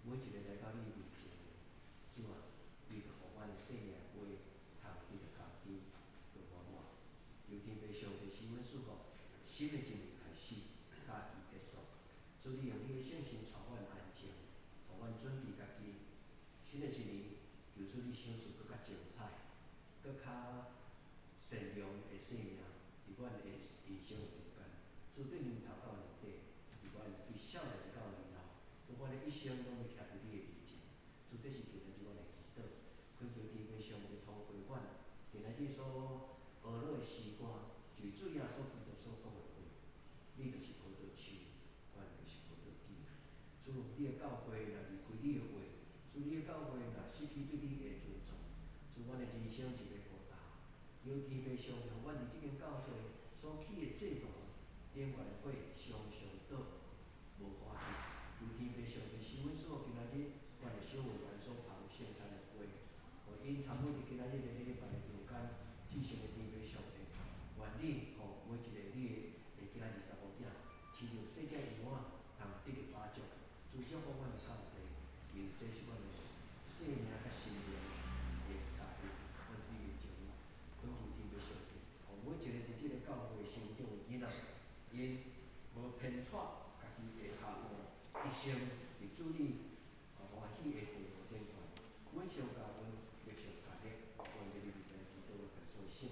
每一个来到你面前，主啊，你着互阮的生命话通伊着家己着满满。由天父上帝使阮舒服，新的一年开始，甲伊结束。主，你用你的圣神带阮安静，互阮准备家己。新的一年，求主你赏赐更较精彩，更较善良的生命，伫阮的人生的中间。主对年头到年底，伫阮对少年到年老，主阮的一生拢要徛伫你的面前。主，这是今日阮的祈祷，恳求天父上帝通过阮，今日所学落的诗歌，就主耶稣基督所讲的话，你就是葡萄树，阮就是葡萄枝。主，你的教会若离开你的话，主，你的教会若失去对你的尊重，主，阮的人生一个孤单。求天父上帝，阮伫即间教会所起的制度，点原的火常常倒，无欢喜。求天父上帝使阮所今仔日，阮的小会员所捧圣餐的花，互因参与伫今仔日的礼拜的中间，至圣的天父上帝，愿你互每一个你的今仔日25点，亲像细只羊仔，通得到发足。主祝福阮的教会，因这是阮的生命甲心灵的家庭，阮对你的照顾。恳求天父上帝，互每一个伫即个教会成长的囡仔，因无偏错家己的下半一生，伫主你欢喜的道路顶端，稳上加稳，力上加力，愿这里面基督的所信。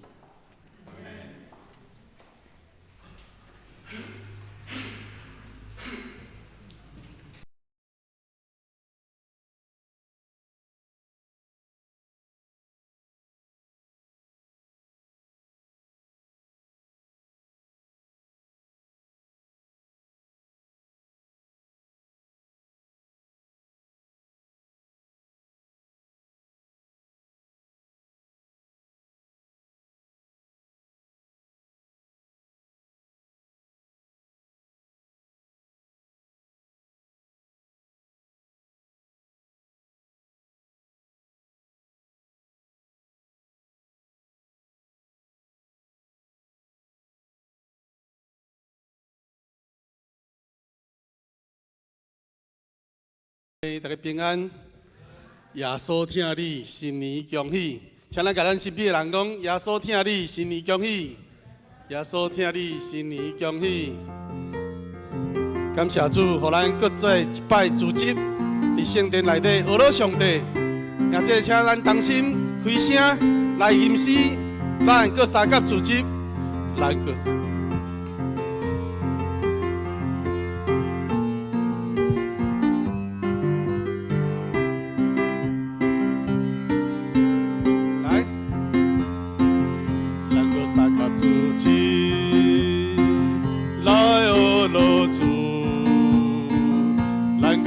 大家平安，耶稣听你，新年恭喜！请咱甲咱身边的人讲，耶稣听你，新年恭喜！耶稣听你，新年恭喜！感谢主，互咱搁再一摆组织伫圣殿内底学了上帝，也即请咱同心开声来吟诗，咱搁三甲组织，咱搁。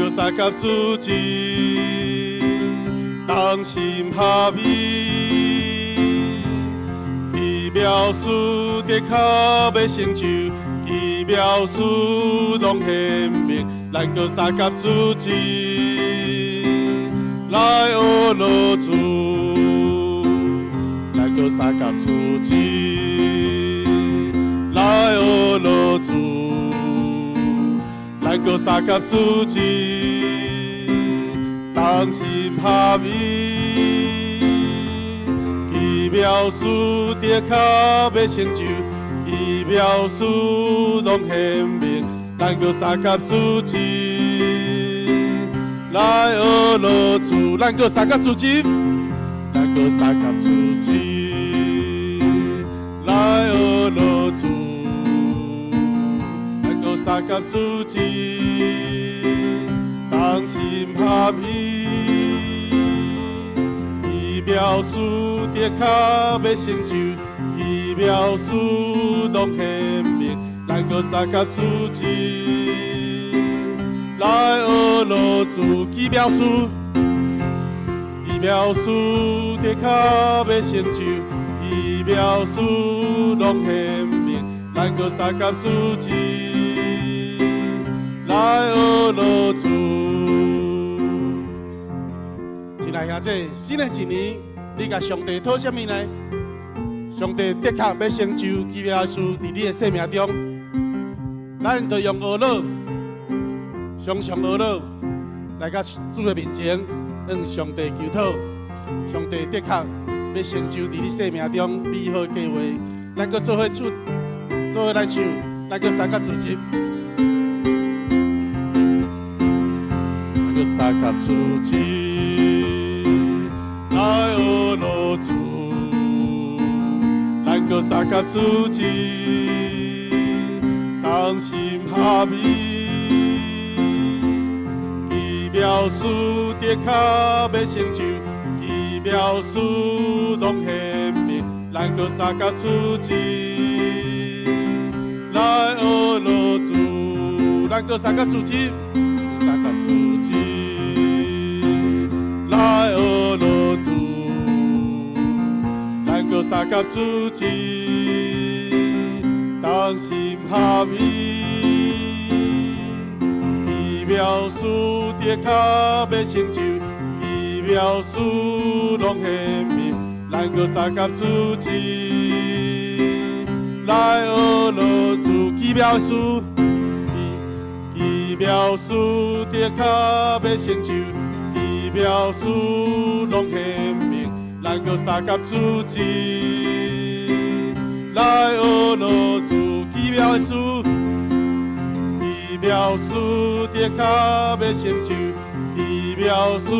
三甲主旨，同心合意，奇妙事的脚要成就，奇妙事拢显明。咱搁三甲主旨，来学落主，咱搁三甲主旨，来学落主。咱搁三甲主旨，同心合意，奇妙事的脚要成就，奇妙事拢显明。咱搁三甲主旨，来学落主，咱搁三甲主旨，咱搁三甲主旨，来学落主。三甲主旨，同心合意，奇妙事的脚要成就，奇妙事拢显明。咱搁三甲主旨，来学落主，奇妙事，奇妙事的脚要成就，奇妙事拢显明。咱搁三甲主旨。来学落主，亲爱兄弟，新的一年，你甲上帝讨什么呢？上帝的确要成就奇妙的事伫你的生命中，咱就用学乐，常常学乐，来到主的面前，向上帝求讨。上帝的确要成就伫你生命中美好的计划。咱搁做伙来唱，咱搁三角主集，咱搁三角主集，来学路主，咱搁三角主集，同心合意，奇妙事的确要成就。妙事拢显明，咱搁三角主旨，来学路主，咱搁三角主旨，三角主旨，来学路主，咱搁三角主旨，同心合意，奇妙事的确要成就。妙事拢显明，咱搁三角主旨，来学路主奇妙事，奇妙事的确要成就，奇妙事拢显明，咱搁三角主旨，来学路主奇妙事，奇妙事的确要成就。奇妙事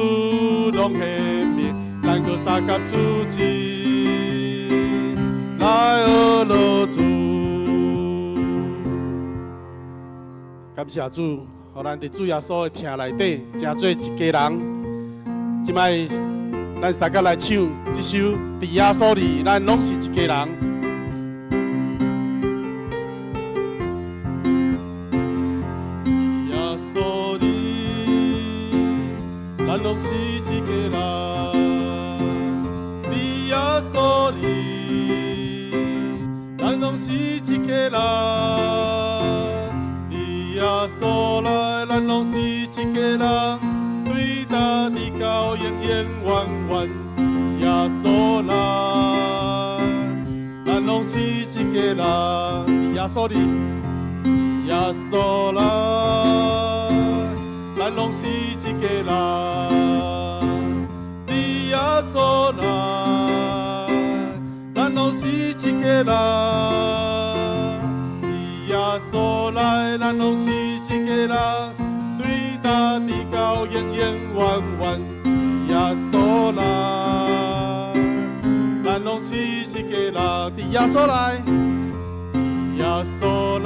拢显明，咱搁三角主旨，来学路主。感谢主，互咱伫主耶稣的厅内底，成做一家人。即摆咱三角来唱这首《伫耶稣里》，咱拢是一家人。咱拢是一家人，伫耶稣里，咱拢是一家人，伫耶稣内，咱拢是一家人，对答的高永永远远，伫耶稣内，咱拢是一家人，伫耶稣里，伫耶稣内。咱拢是一家人，伫耶稣内，咱拢是一家人，伫耶稣内，咱拢是一家人，对答的高永永远远，伫耶稣内，咱拢是一家人，伫耶稣内，伫耶稣内，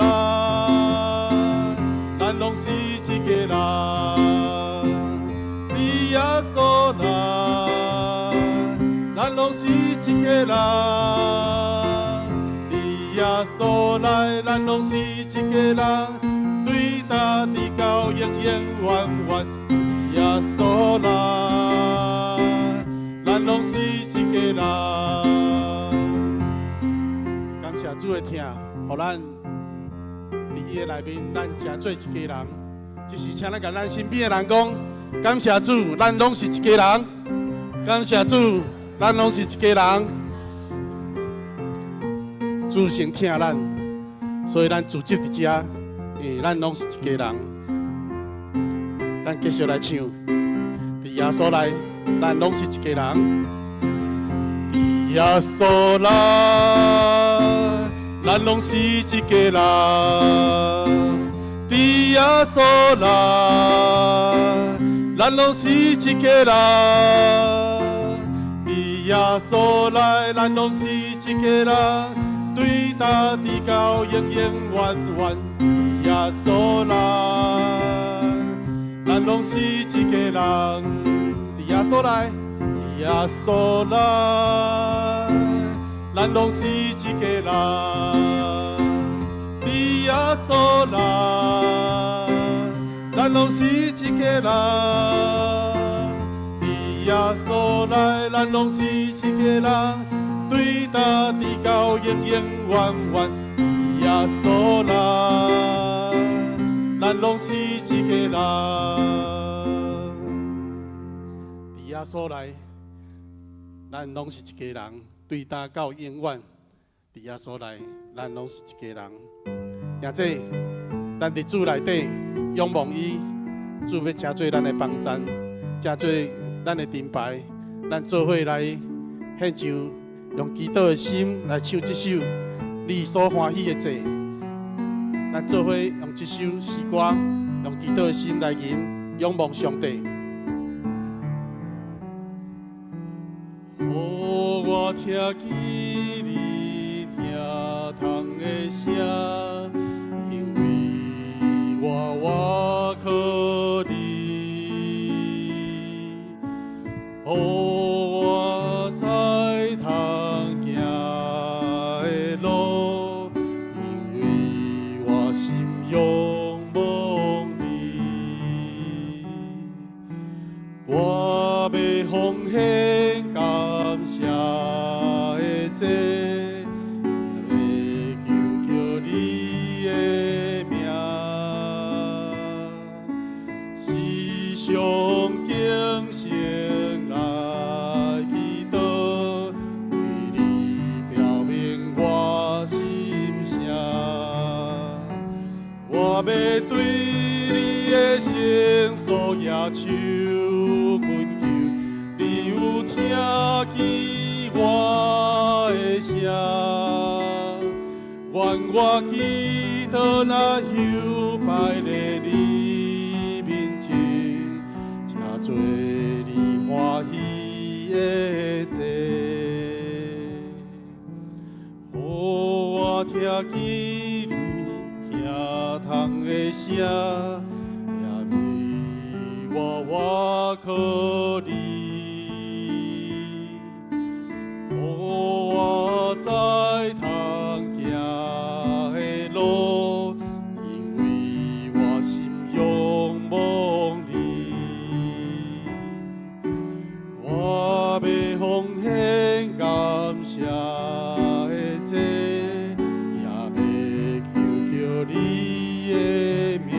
咱拢是一家人。伫耶稣内，咱拢是一家人。伫耶稣内，咱拢是一家人。对答的高永永远远。伫耶稣内，咱拢是一家人。感谢主的听，互咱伫伊的内面，咱成做一家人。只是请咱甲咱身边的人讲。感谢主，咱拢是一家人。感谢主，咱拢是一家人。主先听咱，所以咱聚集伫遮，咱拢是一家人。咱继续来唱，伫耶稣内，咱拢是一家人。伫耶稣内，咱拢是一家人。伫耶稣内。咱拢是一家人，伫耶稣内，咱拢是一家人，对答的高永永远远。伫耶稣内，咱拢是一家人，伫耶稣内，伫耶稣内，咱拢是一家人，伫耶稣内。咱拢是一家人，伫耶稣内，咱拢是一家人，对答的高永永远远。伫耶稣内，咱拢是一家人，伫耶稣内，咱拢是一家人，对答到永远。伫耶稣内，咱拢是一家人，也即咱伫主内底。仰望伊，主要加做咱的帮赞，加做咱的盾牌，咱做伙来献上，用祈祷的心来唱这首你所欢喜的祭。咱做伙用这首诗歌，用祈祷的心来吟，仰望上帝。哦，我听见你听痛的声，因为我靠你。哦，我在通行的路，因为我心仰望你。我要奉献感谢的祭，也要求求你的名，时常敬诚来祈祷，对你表明我心声。我要对你的圣所野手困求，你有听见我的声？愿我祈祷那休摆在你面前，吃做你欢喜的祭。哦，我听见你听痛的声，也为我靠你。哦，我在通行的路，因为我心仰望你。我要奉献感谢的祭，也要求求你的名，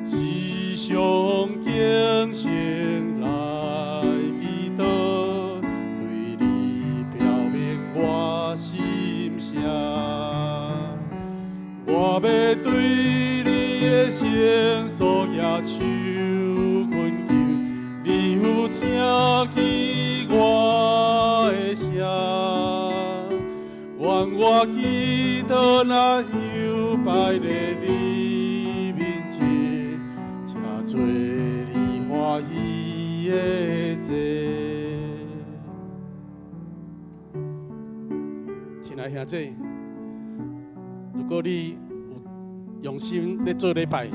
时常敬诚来祈祷，对你表明我心声。我要对你的圣所野手困求，你有听见我的声？愿我祈祷那休摆在你面前，吃做你欢喜的祭。亲爱兄弟，如果你有用心在做礼拜，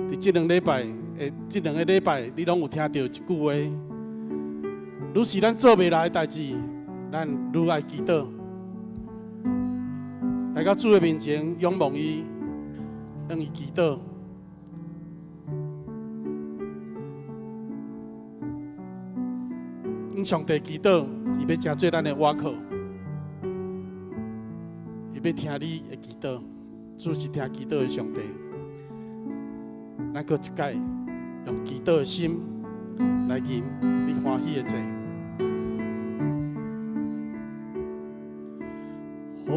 伫这两个礼拜，你拢有听到一句话：愈是咱做袂来的代志，咱愈爱祈祷。来到主的面前，仰望伊，向伊祈祷。向上帝祈祷，伊要真做咱的倚靠，伊要听你的祈祷。主是听祈祷的上帝。咱搁一摆用祈祷的心来吟你欢喜的祭。哦，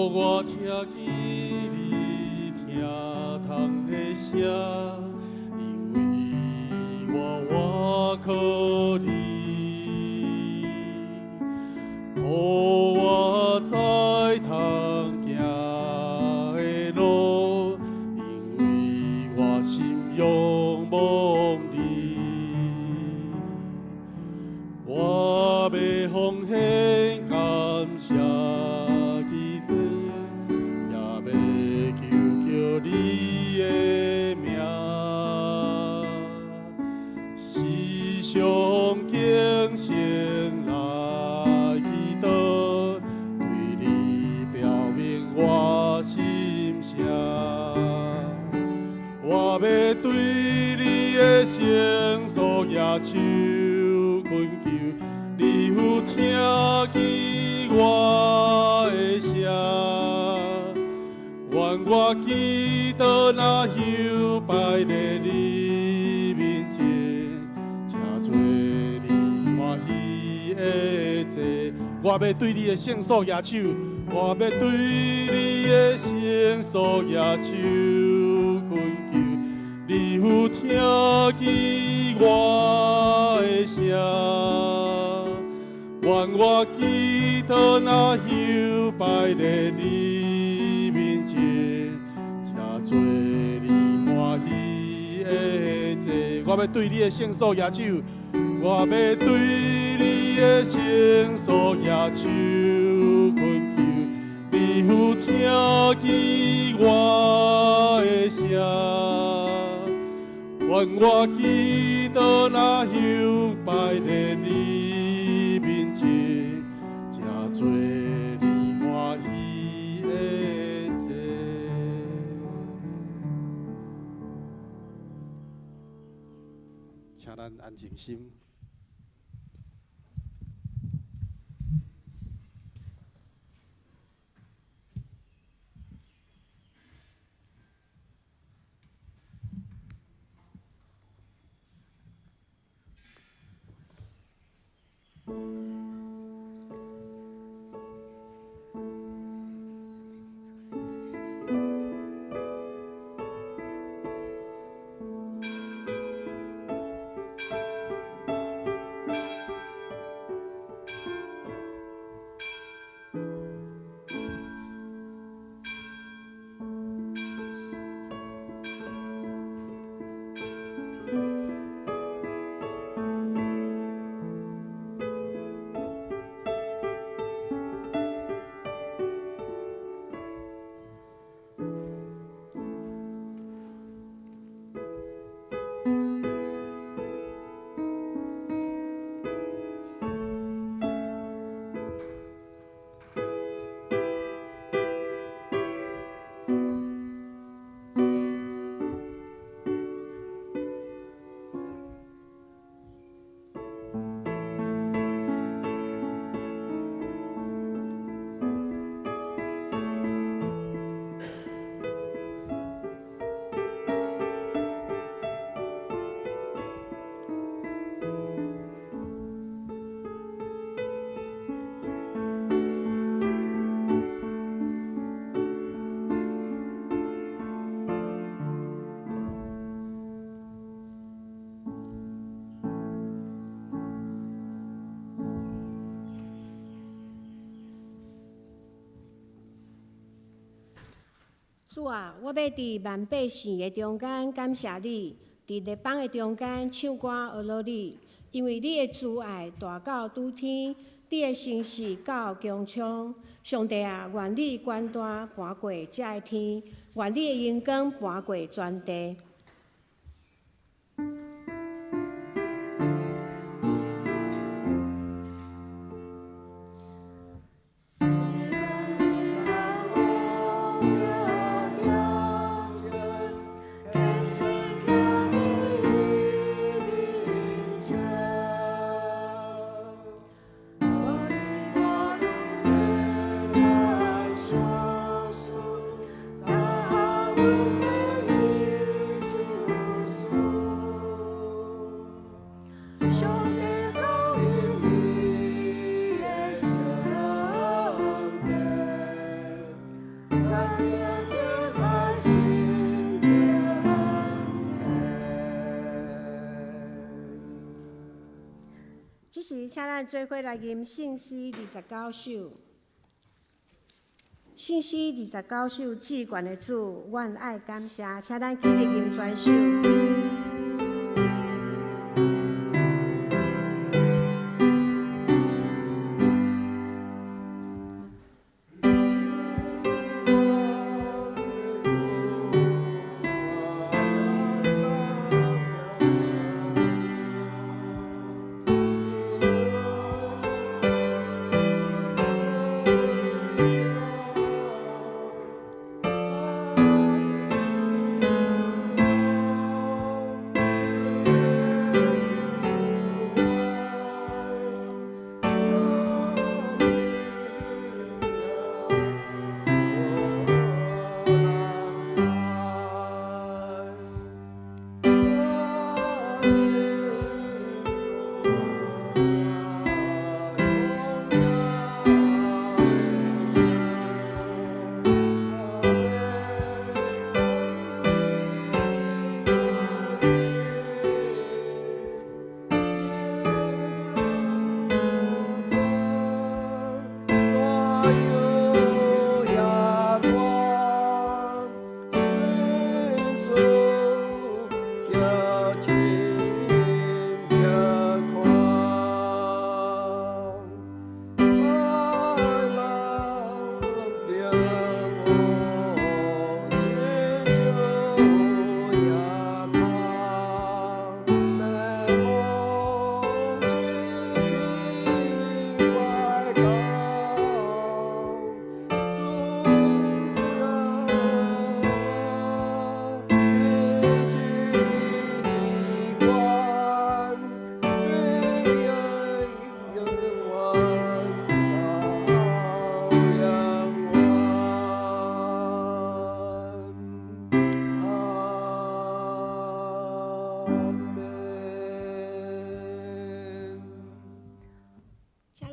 我听见你听痛的声，因为我靠你。哦，我在通行的路，因为我心仰望你。我要奉献感谢。你的名，时常敬诚来祈祷，对你表明我心声。我要对你的圣所野手困求，你有听见我的声？愿我祈祷那休摆在你面前，吃做你欢喜的祭。我要对你的圣所野手，我要对你的圣所野手。你有听见我的声？愿我祈祷那香拜在你面前，才做你欢喜的祭。我要对你的圣所举手，我要对你的圣所举手恳求。你有听见我的声？愿我祈祷那香拜在你面前，才做你欢喜的祭。请咱安静心。主啊，我要伫万百姓的中间感谢你，伫列邦的中间唱歌学乐你，因为你的慈爱大到拄天，你的诚实到穹苍。上帝啊，愿你权大搬过这个天，愿你的荣光搬过全地。这时，请咱做伙来吟圣诗29首。圣诗29首，至高的主，愿爱感谢，请咱起立吟全首。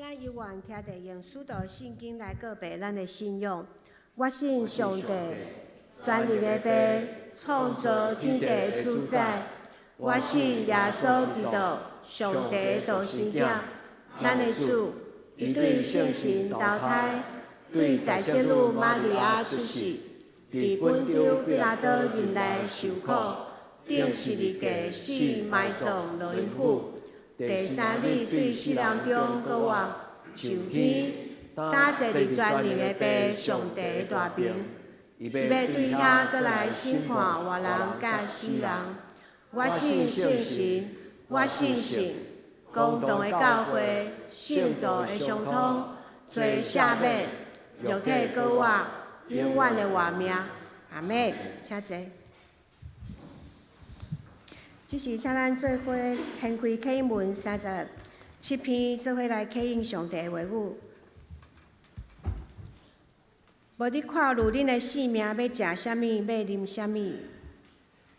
咱犹原听着用许多圣经来告白咱的信仰。我信上帝，全能的爸，创造天地的主宰。我信耶稣基督，上帝的独生子，咱的主，伊对圣神投胎，对在圣女玛利亚出世，伫本州彼拉多任内受苦，顶十字架死埋葬落阴府。第三日对死人中搁活，上天，搭坐伫全能的爸上帝的大边，伊要对遐搁来审判活人甲死人。我信圣神，我信神，公道的教会，圣道的相通，做赦免，肉体搁活，永远的活命。阿们，请坐。这是请咱做伙献开启文37篇，做伙来启应上帝的话语。无你看入恁的性命要食啥物，要啉啥物？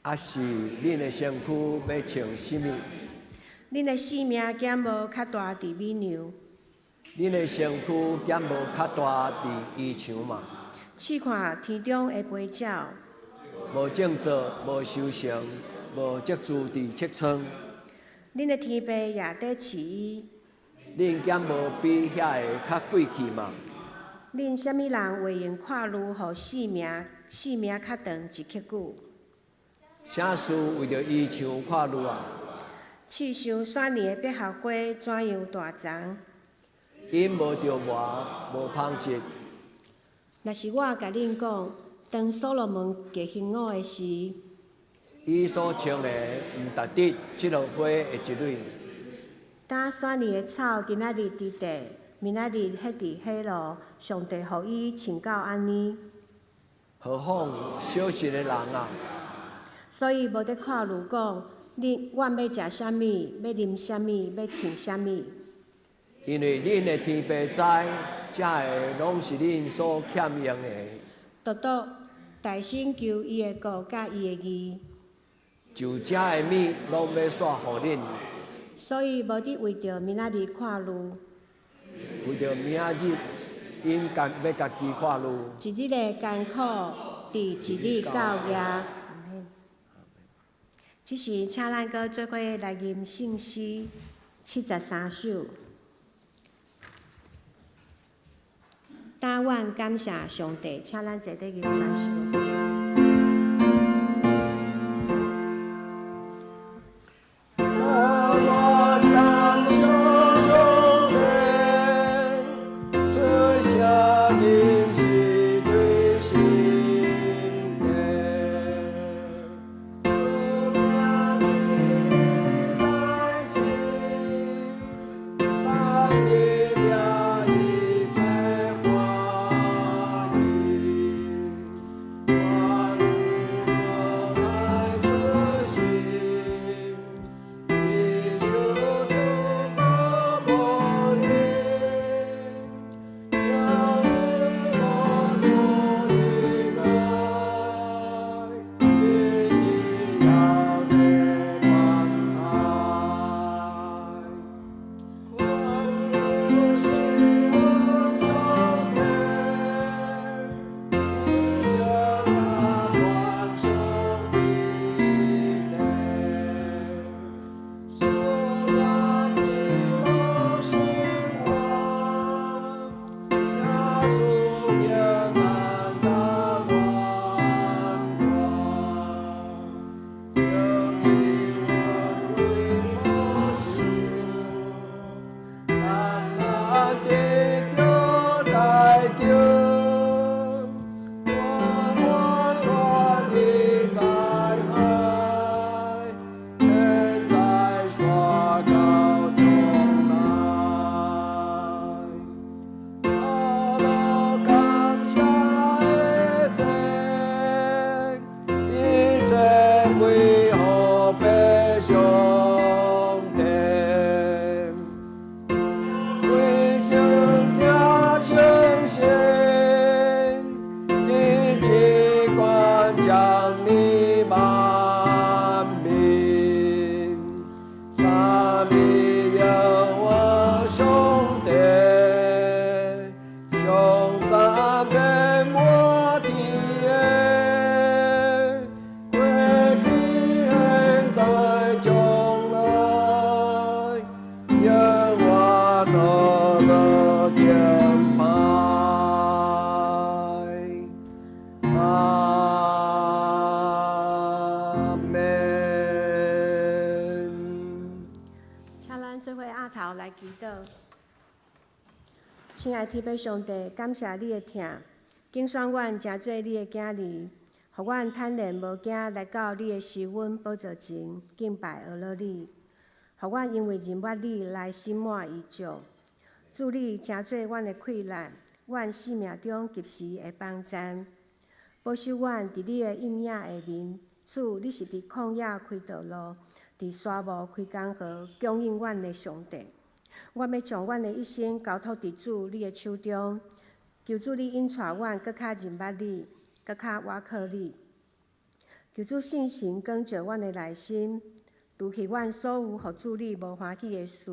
啊是恁的身躯要穿什么？恁的性命减无较大伫美娘，恁的身躯减无较大伫衣裳嘛？试看天中的飞鸟，无种作，无收成，无积聚伫册仓。恁的天父也得饲伊。恁减无比遐个较贵气嘛？恁啥物人会用看路，互性命较长一刻久？啥事为着衣裳看路啊？刺伤选年的百合花怎样大丛？因无着磨，无芳质。若是我甲恁讲，当所罗门结婚舞的时，伊所穿的毋值得即落花的一蕊。当选年的草今仔日伫地，明仔日迄伫迄路，上帝互伊穿到安尼。何况小心的人啊！所以无得看路讲，阮要食啥物，要啉啥物，要穿啥物。因为恁的天父知，遮个拢是恁所欠用的。独独大声求伊的国甲伊的义，就遮个物拢要煞互恁。所以无得为着明仔日看路，为着明仔日，因要家己看路。一日的艰苦，伫一日到夜。这是请咱搁做伙来吟圣诗73首。但愿感谢上帝，请咱坐底吟3首。敬拜。阿门。请咱做伙压头来祈祷。亲爱的天父上帝，感谢你的疼，拣选阮成做你的囝儿，予阮坦然无惊来到你的施恩宝座前敬拜阿罗你，予阮因为认捌你来心满意足。祝你成做阮的溃烂，阮生命中及时的帮赞，保守阮伫你的阴影下面。主，你是伫旷野开道路，伫沙漠开江河，供应阮的上帝。阮要将阮的一生交托伫主你的手中，求主你引带阮搁较认捌你，搁较倚靠你。求主圣神光照阮的内心，除去阮所有予主你无欢喜的事。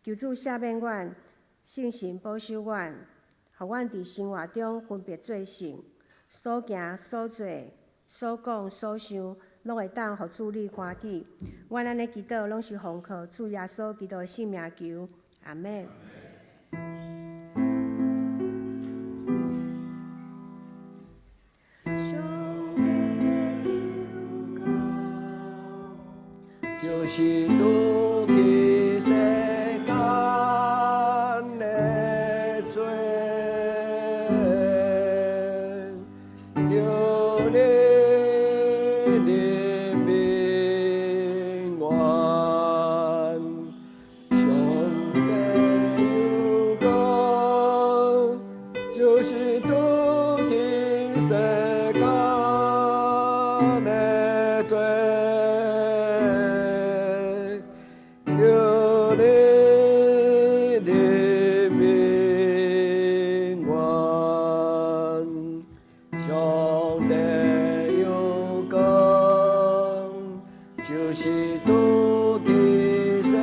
求主赦免阮，圣神保守阮，予阮伫生活中分别做圣，所行所做、所讲所想，拢会当予主你欢喜。阮安尼祈祷，拢是奉靠主耶稣基督的圣名求，阿门。就是如今世间的罪，求你怜悯我，上帝有功，就是如今世间的罪。求你怜悯我，上帝有功，就是如今世间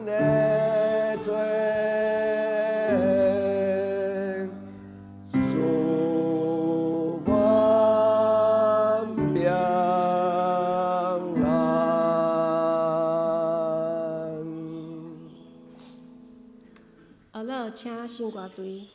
的罪，使我平安。阿乐，请圣歌队。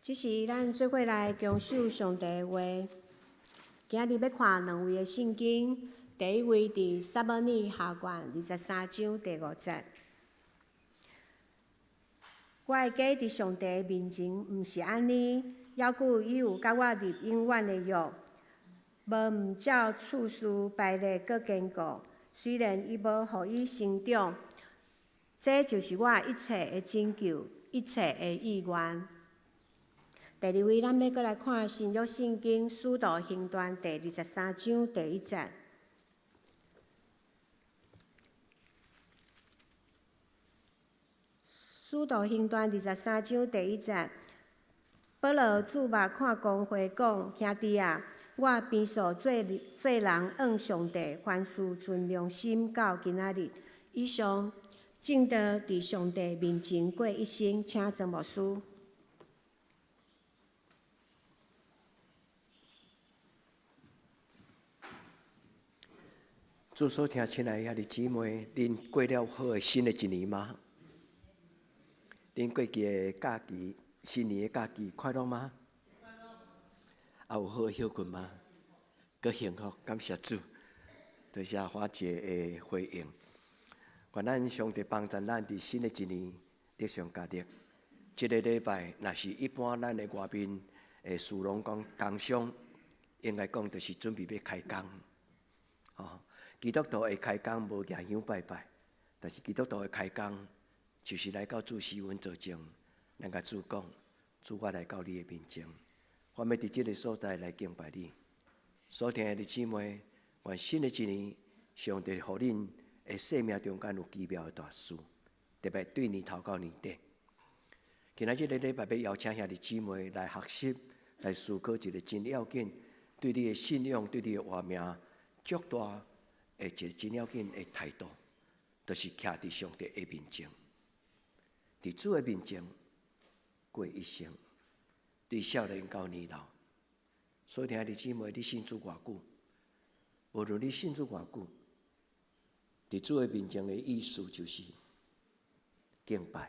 这是咱做伙来恭守上帝的话。今日要看两位的圣经，第一位伫撒母耳下卷23章第5节。我的家伫上帝面前，毋是安尼，要顾伊有甲我立永远的约，无毋照次序排列搁坚固。虽然伊无互伊成长，这就是我一切的拯救，一切的意愿。第二位，咱要搁来看新约圣经《使徒行传》第23章第1节。《使徒行传》23章第1节，保罗注目看公会讲：兄弟啊，我边数做人恩上帝，凡事存良心到今仔日。以上正道伫上帝面前过一生，请曾牧师。主所听，亲爱的姊妹，恁过了好的新的一年吗？恁过去的假期，新年的假期快乐吗？啊，有好休困吗？搁幸福，感谢主，多谢花姐的回应。愿咱上帝帮助咱伫新的一年得上加力。这个礼拜，若是一般咱的外面的事农工商，应该讲就是准备要开工，基督徒的开工无举香拜拜，但是基督徒的开工就是来到主施恩做证，咱甲主讲，主我来到你的面前，我要伫这个所在来敬拜你。所听的姊妹，愿新的一年，上帝互恁的生命中间有奇妙的大事，特别对年头到年底。今仔日个礼拜要邀请兄弟姊妹来学习，来思考一个真要紧，对你的信仰，对你的活命，足大。一个真要紧的态度，就是徛伫上帝的面前，伫主的面前过一生，对少年到年老。所以听的姊妹，你信主偌久？无论你信主偌久，伫主的面前的意思就是敬拜。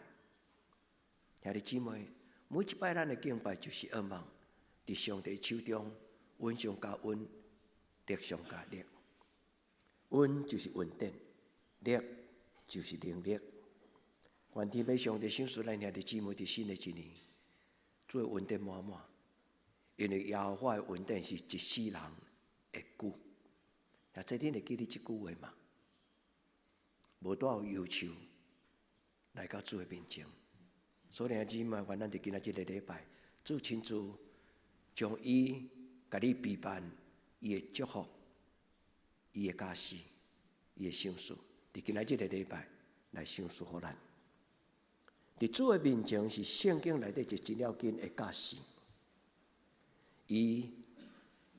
兄弟姊妹，每一摆咱的敬拜就是渴望伫上帝手中，恩上加恩，力上加力。恩就是稳定，力就是能力。愿天父上帝赏赐咱兄弟姊妹伫新的一年，做稳定满满。因为耶和华的稳定是一世人会久。也这恁会记你这句话嘛？无多少忧愁来到主的面前。所以兄弟姊妹，愿咱伫今仔日个礼拜，主亲自将伊甲你陪伴，伊的祝福。伊的家事，伊的赏赐，伫今仔日个礼拜来赏赐互咱。伫主的面前是圣经内底一真要紧的家事。伊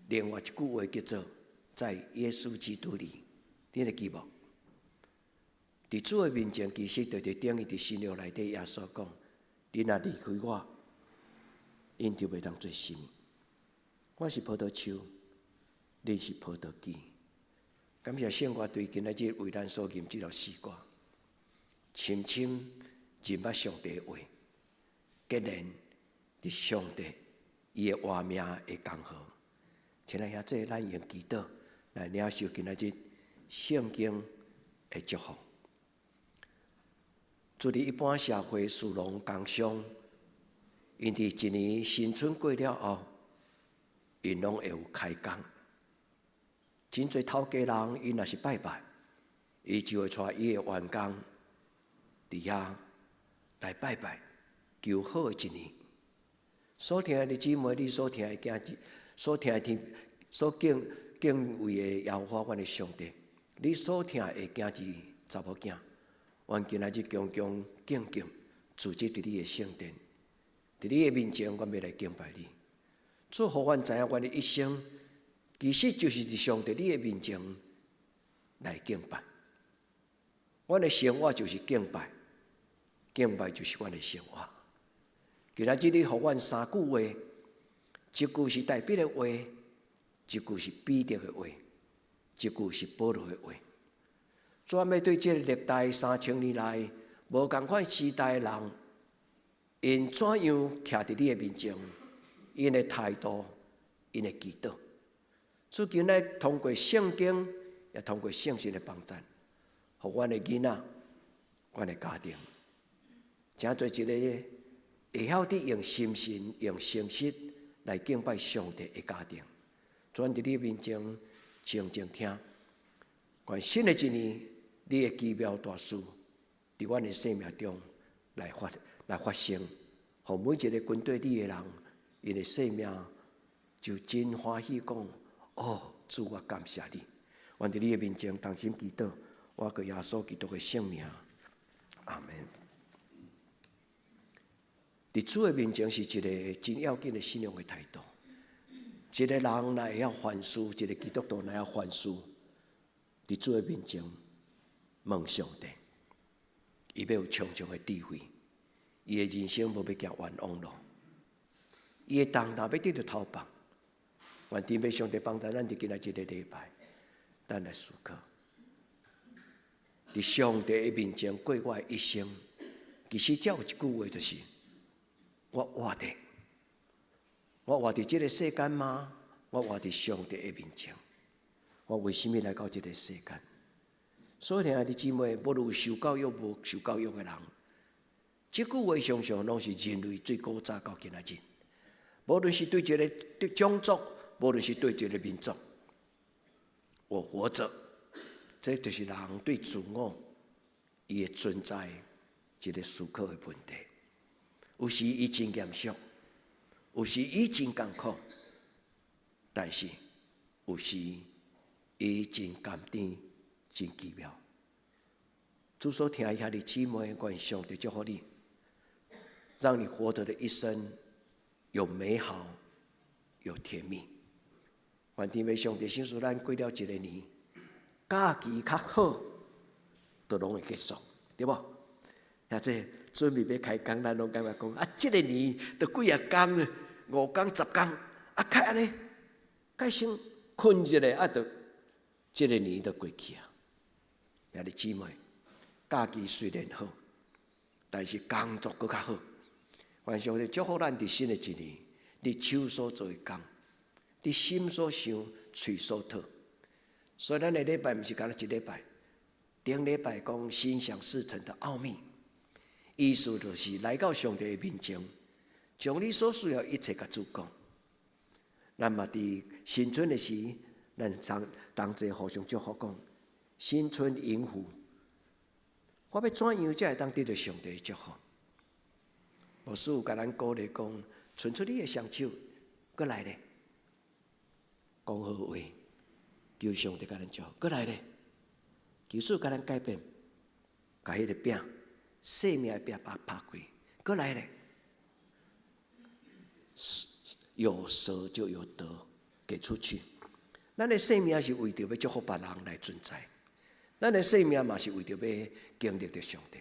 另外一句话叫做“在耶稣基督里”，恁会记无？伫主的面前，其实就是等于伫新约内底耶稣讲：“你若离开我，因就袂当做什么。我是葡萄树，你是葡萄枝。”感谢圣歌对今仔日为咱所吟这条诗歌，深深认捌上帝的话，结连伫上帝伊的活命的刚好。亲爱兄弟，咱用祈祷来领受今仔日圣经的祝福。主伫一般社会事农工商，因伫一年新春过了后，因拢会有开工。真侪头家人，伊若是拜拜，伊就会带伊的员工伫遐来拜拜，求好的一年。所听的姊妹，你所听的囝子，所听的天，所敬畏的耶和华，阮的上帝，你所听的囝子查某囝，阮今仔日恭恭敬敬，聚集伫你的圣殿，伫你的面前，阮要来敬拜你。主互阮知影，阮的一生。其实就是伫上帝你的面前来敬拜，阮的生活就是敬拜，敬拜就是阮的生活。今仔日你互阮三句话，一句是代笔的话，一句是彼得的话，一句是保罗的话。专要对这个历代3000年来无同款时代的人，因怎样徛伫你的面前，因的态度，因的祈祷。主今日通过圣经，也通过圣神的帮助，互阮的囡仔、阮的家庭，真做一个会晓得用心神、用诚实来敬拜上帝的家庭。转伫你面前静静听，愿新的一年，你的奇妙大事，伫阮的生命中来发生，互每一个跟对你的人，因的生命就真欢喜讲：哦，主，我感谢你！愿伫你的面前同心祈祷，我个耶稣基督的圣名，阿门。伫主的面前是一个真要紧的信仰的态度。一个人若会晓凡事，一个基督徒若会晓凡事，伫主的面前问上帝，伊要有充足的智慧，伊的人生无要行冤枉路，伊的重担要得到头棒。愿天父上帝帮助咱伫今仔日的礼拜，咱来思考，伫上帝的面前过我的一生。其实只有一句话，就是我活着。我活伫这个世间吗？我活伫上帝的面前。我为什么来到这个世间？所以，亲爱的姊妹，无论有受教育无受教育的人，这句话常常拢是人类最古早到今仔日。无论是对一个种族，无论是对一个民族，我活着，这就是人对自我伊的存在一个思考的问题。有时伊真严肃。有时伊真艰苦，但是有时伊真甘甜、真奇妙。主所听一下的姊妹，愿上帝祝福你，让你活着的一生有美好、有甜蜜。愿天父上帝赏赐咱过了一个年，假期较好，都拢会结束，对无？也这准备要开工，咱拢感觉讲啊，这个年都几啊工了。5天、10天，啊，开安尼，该先困一下，啊，就这个年就过去啊。兄弟姊妹，假期虽然好，但是工作更较好。愿上帝祝福咱伫新的一年，你手所做的工，你心所想、嘴所吐。所以咱的礼拜毋是干那一礼拜，顶礼拜讲心想事成的奥秘，意思就是来到上帝的面前。将你所需要一切甲主讲，咱嘛伫新春的时，咱同齐互相祝福讲，新春迎福。我要怎样才会当得到上帝的祝福？牧师有甲咱鼓励讲，伸出你的双手，过来咧，讲好话，求上帝甲咱祝福，过来咧，求主甲咱改变，甲迄个饼，生命的饼把它拍开，过来咧。有舍就有得，给出去。咱的生命是为着要祝福别人来存在，咱的生命嘛是为着要经历着上帝。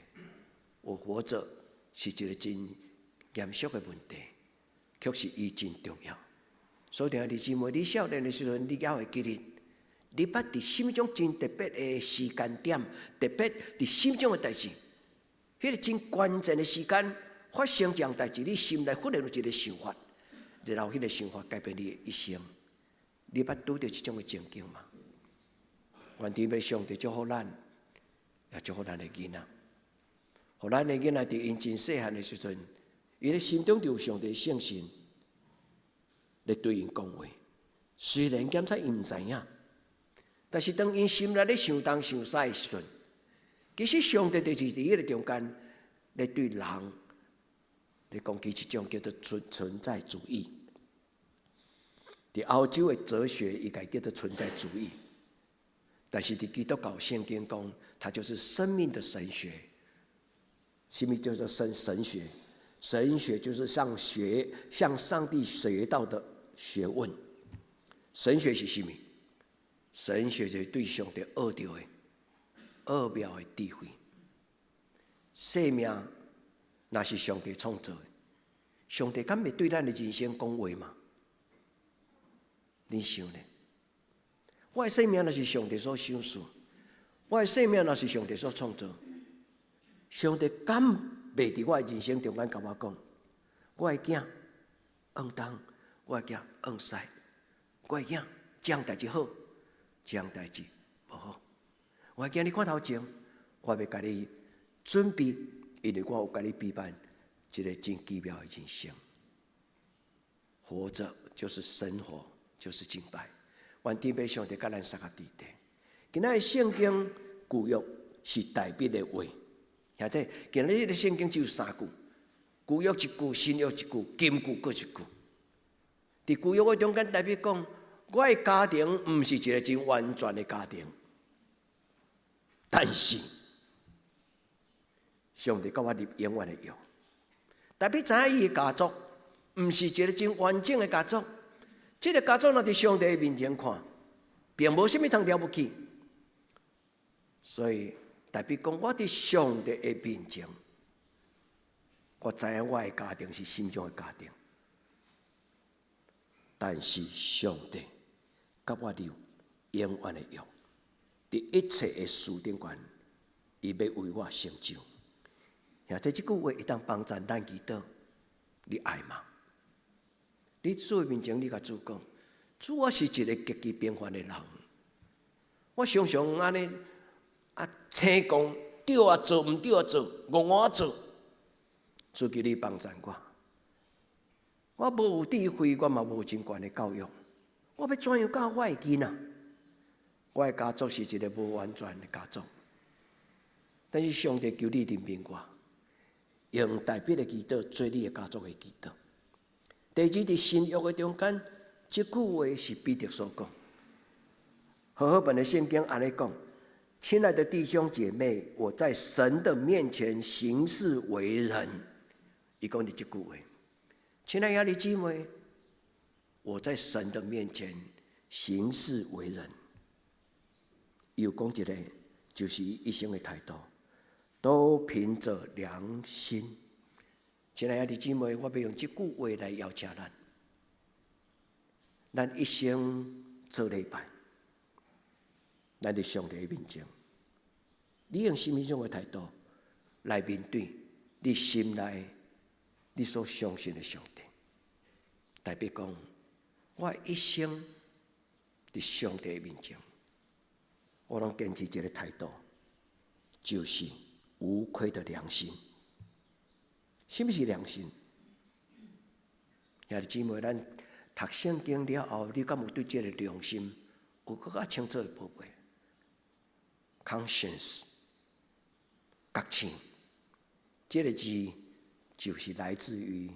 我活着是一个真严肃的问题，却是伊真重要。所以兄弟姊妹，你少年的时阵，你也会记得，你捌伫心中真特别的时间点，特别伫心中的代志，迄个真关键的时间发生这样代志，你心内忽然有一个想法。然后，迄个想法改变你的一生。你捌拄到这种的情景吗？愿天父上帝祝福咱，也祝福咱的囡仔。互咱的囡仔伫因真细汉的时阵，因的心中就有上帝的圣神，来对因讲话。虽然检查因毋知影，但是当因心内咧想东想西的时阵，其实上帝就是伫迄个中间，来对人。你讲起一种叫做存在主义，伫欧洲的哲学伊家叫做存在主义，但是伫基督教圣经讲，它就是生命的神学。什么叫做神学？神学就是向上帝学到的学问。神学是什么？神学就是对上帝学到的奥妙的智慧。生命那是上帝创造的，上帝敢会对咱的人生讲话吗？你想呢？我的生命那是上帝所赏赐，我的生命那是上帝所创造。上帝敢袂伫我的人生中间甲我讲，我的囝往东，我的囝往西，我的囝这样代志好，这样代志无好。我的囝你看头前，我要甲你准备，因为我有甲你备办一个真奇妙的人生。活着就是生活，就是敬拜。愿天父上帝甲咱三个地地。今仔日圣经旧约是代笔的话，兄弟，今日的圣经只有3句，旧约一句，新约一句，金句各一句。伫旧约的中间，代笔讲，我的家庭毋是一个真完全的家庭，但是上帝甲我立永远的约。代笔知影伊的家族。毋是一个真完整的家族，这个家族若伫上帝的面前看，并无啥物通了不起。所以代表讲，我伫上帝的面前，我知影我的家庭是心中的家庭，但是上帝甲我立永远的约，伫一切的事顶悬，伊要为我成就。兄弟，这句话会当帮助咱祈祷，你爱吗？你主面前，你甲主讲，主我是一个极其平凡的人，我常常安尼青讲对啊做，毋对啊做，戆戆做，主求你帮助我。我无有智慧，我嘛无有真悬的教育，我要怎样教我的囡仔？我的家族是一个无完全的家族，但是上帝求你怜悯我，用代笔的祈祷做你的家族的祈祷。第二，伫新约的中间，这句话是彼得所讲。和合本的圣经安尼讲：亲爱的弟兄姐妹，我在神的面前行事为人。伊讲的这句话，亲爱的姊妹，我在神的面前行事为人。又讲一个，就是一生的态度，都凭着良心。亲爱的姊妹，我要用这句话来邀请咱一生做礼拜，咱伫上帝的面前，你用什么种的态度来面对你心内你所相信的上帝？代表讲，我一生伫上帝的面前，我拢坚持一个态度，就是无愧的良心。什么是良心？兄弟姊妹，咱读圣经了后，你敢有对这个良心有更加清楚的宝贝 ？conscience， 觉醒，这个字就是来自于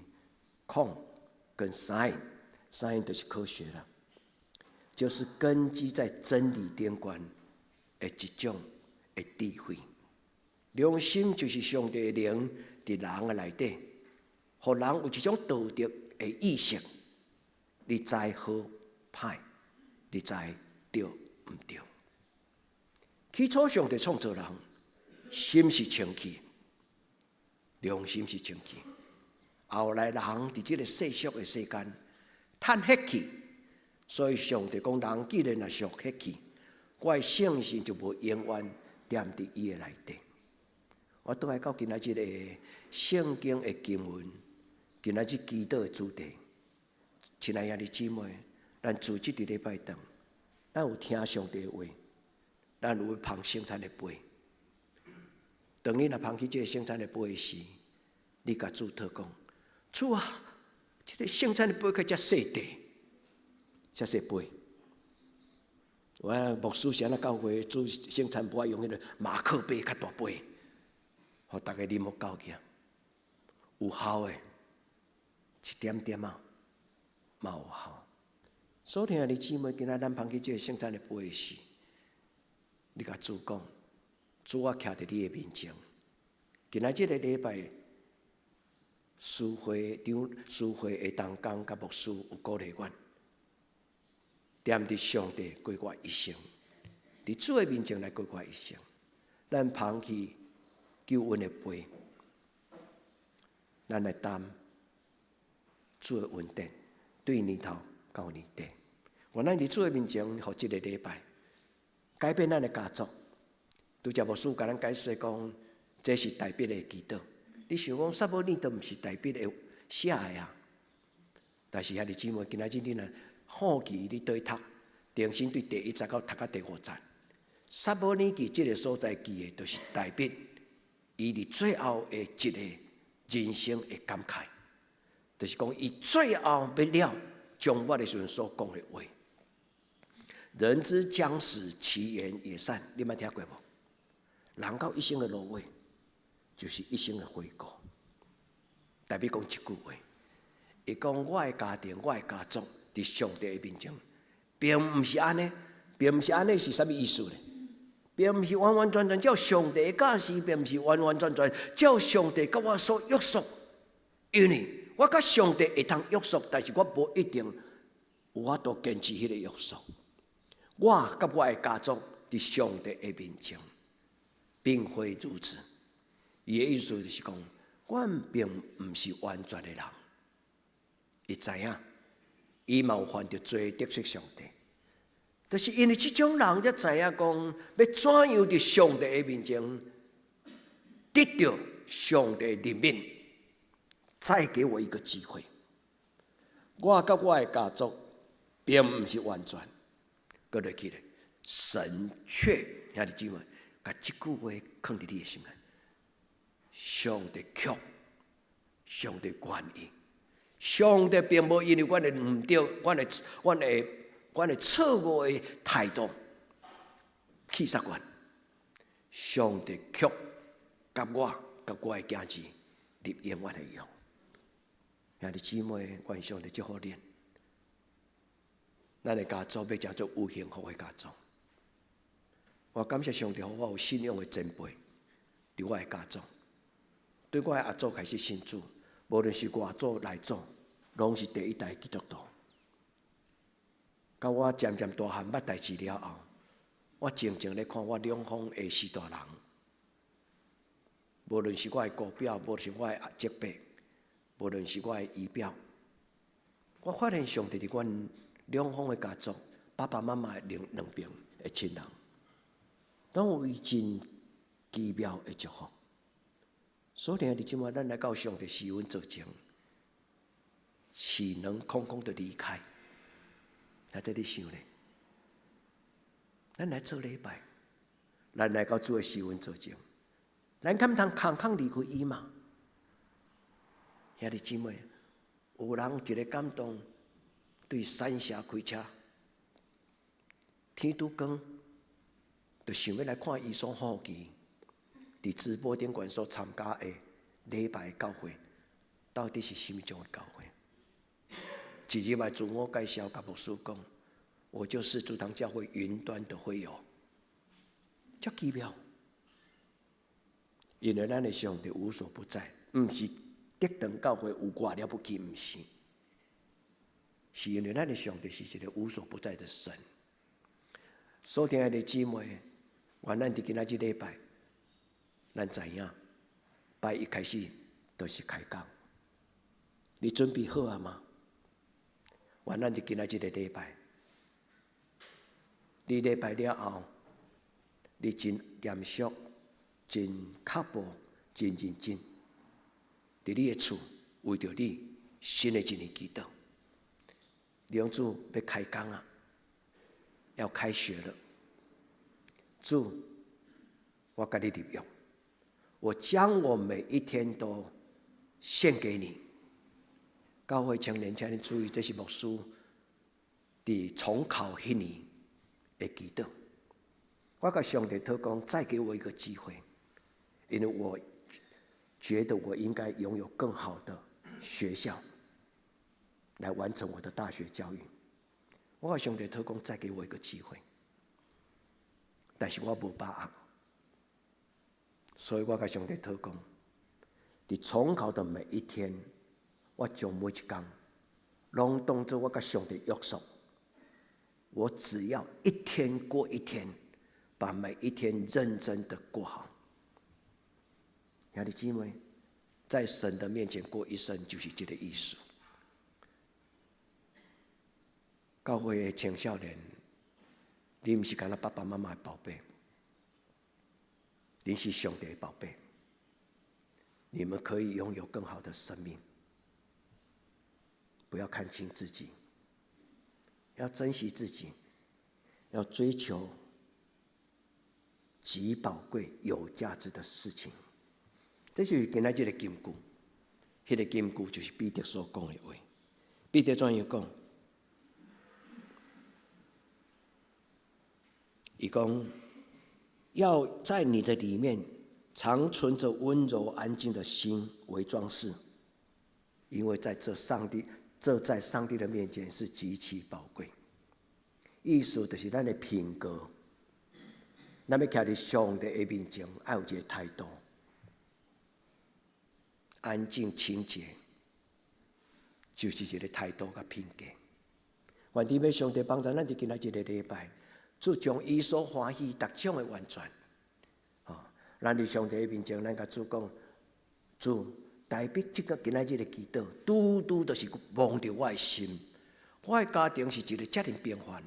con 跟 sign 就是科学了，就是根基在真理顶端的一种的智慧。良心就是上帝的灵。伫人的内底，互人有一种道德的意识，你知好歹，你知对毋对。起初上帝创造人，心是清气，良心是清气。后来人伫这个世俗的世间，叹血气，所以上帝讲：人既然若属血气，我的圣性就无永远踮伫伊的内底。我倒来到今仔日的圣经的经文，今仔日祈祷的主题。亲爱的姊妹，咱自这个礼拜堂，咱有听上帝的话，咱有捧圣餐的杯。当你若捧起这个圣餐的杯时，你甲主祷讲：主啊，这个圣餐的杯可遮细地，遮细杯。我牧师是安那教会煮圣餐杯用迄个马克杯较大杯。互大家啉好够劲，有效的，一点点啊，嘛有效。所听的姊妹，今仔咱捧起这个圣餐的杯时，你甲主讲，主我徛伫你的面前。今仔这个礼拜，书会的同工甲牧师有鼓励阮，踮伫上帝过我一生，伫主的面前来过我一生。咱捧起救恩的杯，咱来担主的恩典，对年头到年底。我咱伫主的面前，互这个礼拜改变咱的家族。拄则牧师甲咱解说讲，这是代笔的祈祷。你想讲撒母耳都毋是代笔的写的啊。但是遐弟姊妹，今仔日你若好奇你对读，重新对第1节到读到第5节，撒母耳记这个所在记的，就是代表伊伫最后的一个人生的感慨，就是讲伊最后要了将我的时阵所讲的话。人之将死，其言也善。你捌听过无？人到一生的落尾，就是一生的悔过。代表讲一句话，伊讲我的家庭、我的家族伫上帝的面前，并毋是安尼，并毋是安尼是啥物意思呢？并毋是完完全全照上帝的教示，并毋是完完全全照上帝甲我所约束。因为我甲上帝会通约束，但是我无一定有法度坚持迄个约束。我甲我的家族伫上帝的面前，并非如此。伊的意思就是讲，阮并毋是完全的人。伊知影，伊嘛有犯着罪得罪上帝。就是因为这种人才知影讲，要怎样伫上帝的面前得到上帝的怜悯，再给我一个机会。我甲我的家族并毋是完全。搁落去咧，神却兄弟姊妹，把这句话放伫你的心内。上帝却，上帝愿意，上帝并无因为阮的毋对，阮的错误的态度气杀阮。上帝却甲我的家子立永远的约。兄弟姊妹，愿上帝祝福恁。咱的家族要叫做有幸福的家族。我感谢上帝，我有信仰的前辈，伫我的家族，对我的阿祖开始信主，无论是外祖内祖，拢是第1代基督徒。到我渐渐大汉捌代志了后，我静静咧看我两方的士大人，无论是我的姑表，无论是我的叔伯，无论是我的姨表，我发现上帝伫阮两方的家族，爸爸妈妈的两边的亲人，拢有伊真奇妙的祝福。所以你即马咱来到上帝施恩做前，岂能空空的离开？还在你想咧？咱来做礼拜，咱来到主的施恩做前，咱敢通空空离开伊嘛？兄弟姊妹，有人一个感动。对三峡开车，天拄光，就想要来看伊所好奇，伫直播顶馆所参加的礼拜教会，到底是什么种的教会？一日来自我介绍，甲牧师讲，我就是主堂教会云端的会友，足奇妙。因为咱的上帝无所不在，毋是德堂教会有外了不起，毋是。是因为咱的上帝是一个无所不在的神。所听的姊妹，愿咱伫今仔日礼拜，咱知影，拜一开始就是开讲。你准备好啊吗？愿咱伫今仔日的礼拜，你礼拜了后，你真严肃、真刻薄、真认真，伫你的厝为着你新的一年祈祷。梁主要开讲啊，要开学了。主，我跟你立约，我将我每一天都献给你。教会青年，请你注意，这是牧师伫重考迄年的祈祷。我跟上帝祷告，再给我一个机会，因为我觉得我应该拥有更好的学校。来完成我的大学教育，我跟上帝祷告，再给我一个机会，但是我无把握，所以我跟上帝祷告，伫重考的每一天，我将每一天，拢当作我跟上帝约束，我只要一天过一天，把每一天认真的过好。兄弟姊妹，在神的面前过一生，就是这个意思。教会的青少年，你不是干那爸爸妈妈的宝贝，你是上帝的宝贝。你们可以拥有更好的生命，不要看轻自己，要珍惜自己，要追求极宝贵、有价值的事情。这是今仔日的金句，迄个金句就是彼得所讲的话。彼得怎样讲？伊讲要在你的里面常存着温柔安静的心为装饰，因为在这在上帝的面前是极其宝贵。意思就是咱的品格，咱要徛伫上帝的面前，要有一个态度，安静清洁，就是一个态度甲品格。愿弟妹上帝帮助咱伫今仔日的礼拜，主将伊所欢喜逐种的完全。咱伫上帝的面前，咱甲主讲，主代笔这个今仔日的祈祷，拄拄就是望着我的心。我的家庭是一个遮尔平凡，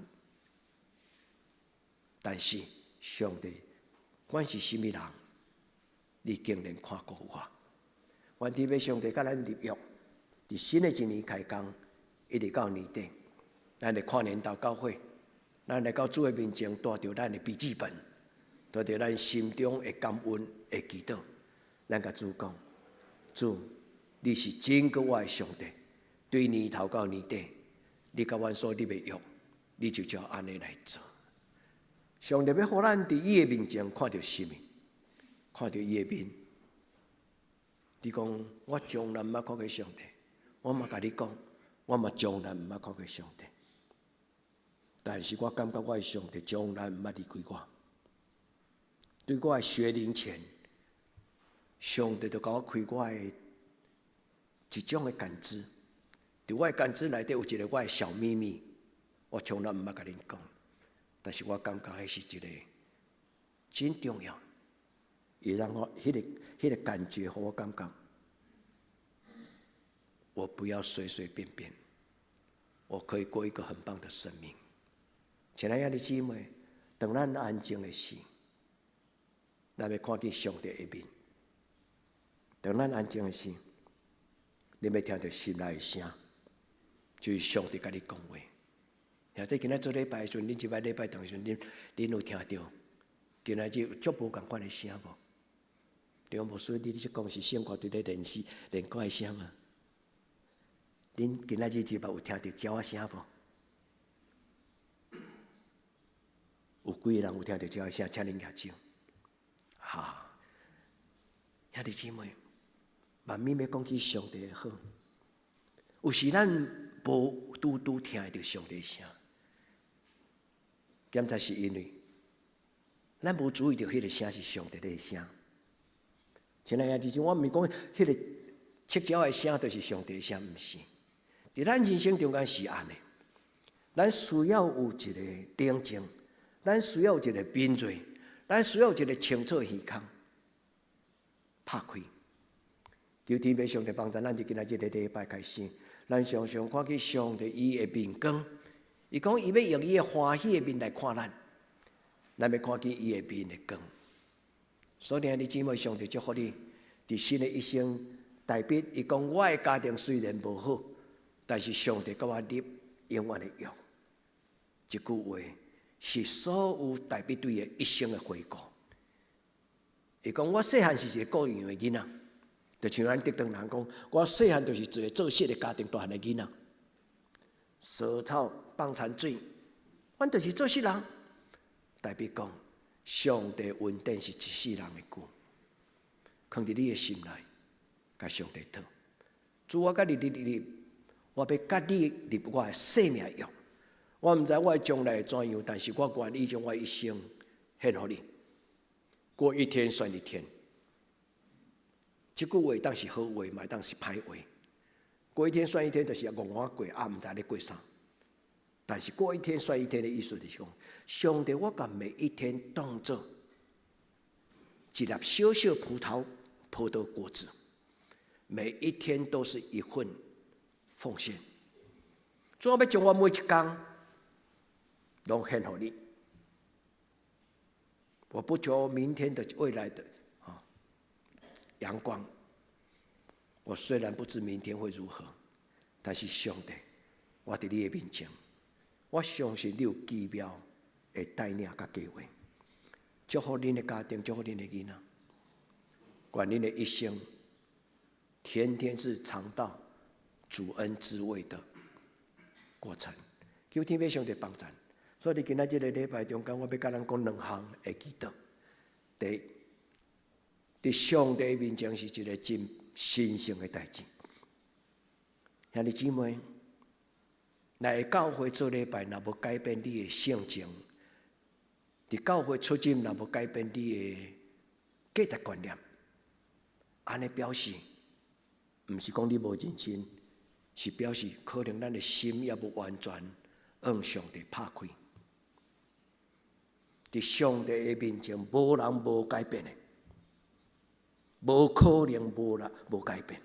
但是上帝，管是甚物人，你竟然看顾我。愿弟妹上帝甲咱立约，伫新的一年开工，一直到年底，咱来跨年祷告会，咱来到主的面前，带着咱的笔记本。带着咱心中的感恩的祈祷，咱甲主讲：主，你是真个我的上帝。对年头到年底，你甲阮所立的约，你就照安尼来做。上帝要互咱伫伊的面前看到什么？看到伊的面。你讲我从来毋捌看过上帝，我嘛甲你讲，我嘛从来毋捌看过上帝。但是我感觉我的上帝从来毋捌离开我。对我的学龄前，上帝就甲我开我的一种的感知，伫我的感知内底有一个我的小秘密，我从来毋捌甲恁讲，但是我感觉迄是一个真重要，也让我迄个感觉，互我感觉，我不要随随便便，我可以过一个很棒的生命。亲爱的姊妹，当咱安静的时，咱要看见上帝的面。当咱安静的时，你要听到心内的声，就是上帝甲你讲话。或者今仔做礼拜的时阵，恁即摆礼拜当时，恁有听到今仔日有足无共款的声无？对，无所以你讲是圣歌伫咧练歌的声嘛？恁今仔日即摆有听到鸟仔声无？有几个人有听到鸟仔声？请恁举手。兄弟姊妹，万面要讲起上帝的好，有时咱无拄拄听得到上帝的声，检查是因为咱无注意到迄个声是上帝的声。亲爱的弟兄，我毋是讲迄个七鸟的声就是上帝的声，毋是。伫咱人生中间是安尼，咱需要有一个宁静，咱需要有一个敏锐，咱需要有一个清澈耳孔。拍开，求天父上帝帮助咱，伫今仔日的礼拜开始，咱常常看见上帝伊的面光。伊讲伊要用伊的欢喜的面来看咱，咱要看见伊的面的光。所以，你姊妹，上帝祝福你，伫新的一生，代笔伊讲我的家庭虽然无好，但是上帝甲我立永远的约。这句话是所有代笔对伊一生的回顾。伊讲我细汉是一个各样的囡仔，就像咱德东人讲，我细汉就是一个做事的家庭大汉的囡仔，烧草放田水，阮就是做事人。代表讲，上帝恩典是一世人的故，放伫你的心内，甲上帝讨。主我甲你立，我要甲你立我的生命约。我毋知我的将来会怎样，但是我愿意将我一生献予你。过一天算一天，这句话当是好话，嘛当是歹话。过一天算一天，就是戆我过，毋知咧过啥。但是过一天算一天的意思就是讲，上帝我甲每一天当作一粒小小葡萄果子，每一天都是一份奉献。主要要将我每一天拢献予你。我不求明天的未来的阳光，我虽然不知明天会如何，但是上帝，我伫你的面前，我相信你有奇妙的带领甲计划，祝福恁的家庭，祝福恁的囡仔，愿恁的一生天天是尝到主恩滋味的过程。求天父上帝帮助。所以你今仔日个礼拜中间，我要甲咱讲2项的祈祷。第一，伫上帝面前是一个真神圣的代志。兄弟姊妹，来教会做礼拜，若无改变你的性情；伫教会出进，若无改变你的价值观念，安尼表示，毋是讲你无认真，是表示可能咱的心也无完全向上帝拍开。伫上帝的面前，无人无改变的，无可能无改变。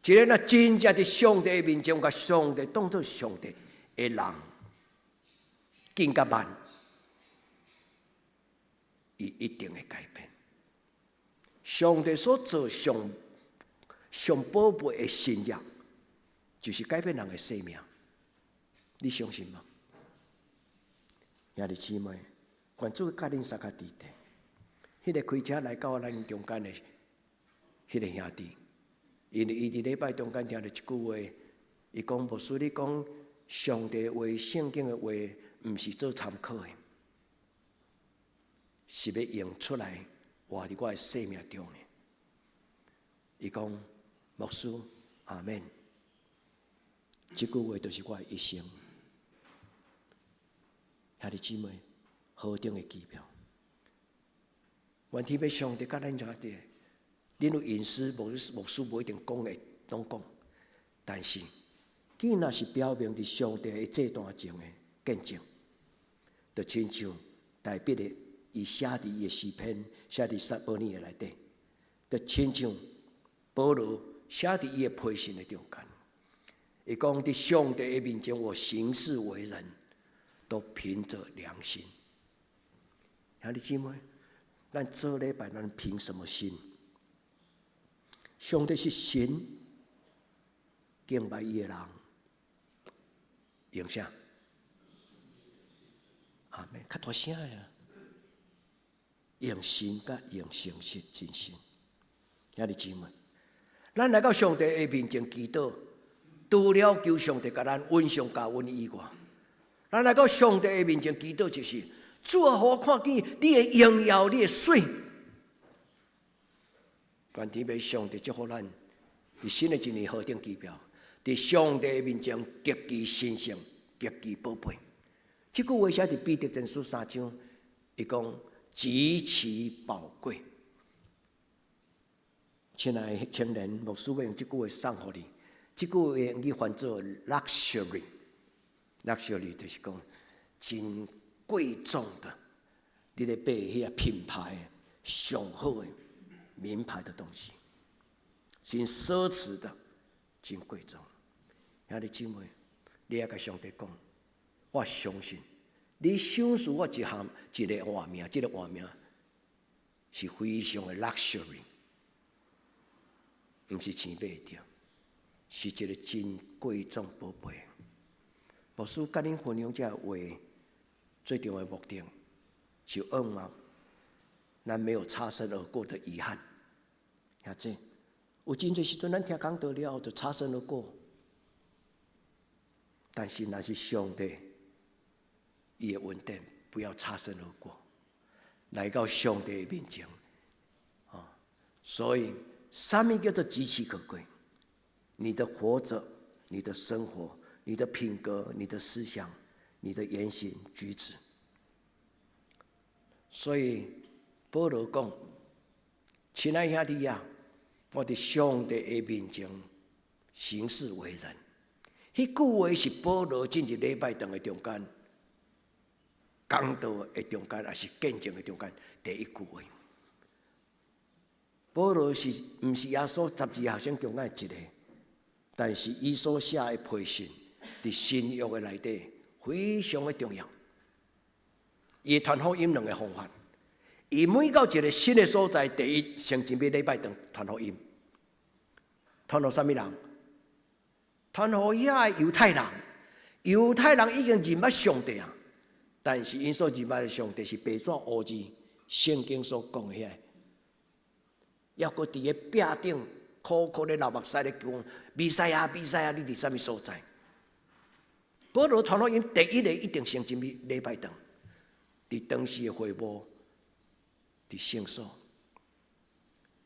一个若真正伫上帝的面前，甲上帝当作上帝的人，紧甲慢，伊一定会改变。上帝所做上宝贝的新约，就是改变人的生命。你相信吗？兄弟姊妹，愿主甲恁三个弟弟，迄个开车来到咱中间的迄个兄弟，因为伊伫礼拜中间听到一句话，伊讲牧师，你讲上帝的话、圣经的话，毋是做参考的，是要用出来活伫我的生命中的。伊讲牧师，阿们。这句话就是我的一生。兄弟姊妹，何等的奇妙！愿天父上帝甲咱遮啲，恁有隐私，牧师无一定讲的拢讲，但是，既然是表明伫上帝的这段情的见证，就亲像大笔的伊写伫伊的诗篇，写伫撒母耳的内底，就亲像保罗写伫伊的批信的中间，伊讲伫上帝的面前，我行事为人，都凭着良心。兄弟姊妹，咱做礼拜，咱凭什么心？上帝是神，敬拜伊的人，用啥？阿们，较大声呀！用心甲用诚实真心。兄弟姊妹，咱来到上帝的面前祈祷，除了求上帝甲咱恩上加恩以外，咱来到上帝的面前祈祷，就是主啊，互我看见你的荣耀，你的水。愿天父上帝祝福咱，伫新的一年何等奇妙！伫上帝的面前极其神圣，极其宝贝。这句话写伫彼得前书3章，伊讲极其宝贵。亲爱的青年，牧师要用这句话送互你。这句话用语翻做 luxury。luxury 就是讲真贵重的，你咧买迄个品牌上好的名牌的东西，真奢侈的，真贵重。兄弟姊妹，你要甲上帝讲，我相信你赏赐我一个画面，这个画面是非常的 luxury， 不是钱买得，是一个真贵重宝贝。牧师甲恁分享这话，最重要的目的是希望咱没有擦身而过的遗憾。兄弟，有真侪时阵，咱听讲道了就擦身而过。但是那是上帝伊的恩典，不要擦身而过，来到上帝的面前。所以，什么叫做极其可贵？你的活着，你的生活，你的品格，你的思想，你的言行举止。所以保罗讲：“亲爱兄弟啊，我伫上帝的面前行事为人。”迄句话是保罗进入礼拜堂的中间，讲道的中间，还是见证的中间第一句话。保罗是毋是耶稣12学生中间的一个？但是伊所写的批信，伫新约的内底非常的重要。伊传福音2个方法，伊每到一个新的所在，第一先前要礼拜堂传福音，传到什么人？传给遐个犹太人。犹太人已经认捌上帝啊，但是因所认捌的上帝是白纸黑字，圣经所讲的遐。要搁伫个壁顶苦苦咧流目屎咧讲，弥赛亚，弥赛亚，你伫啥物所在？保罗传福音第一个一定先进礼拜堂，伫当时的会幕，伫圣所。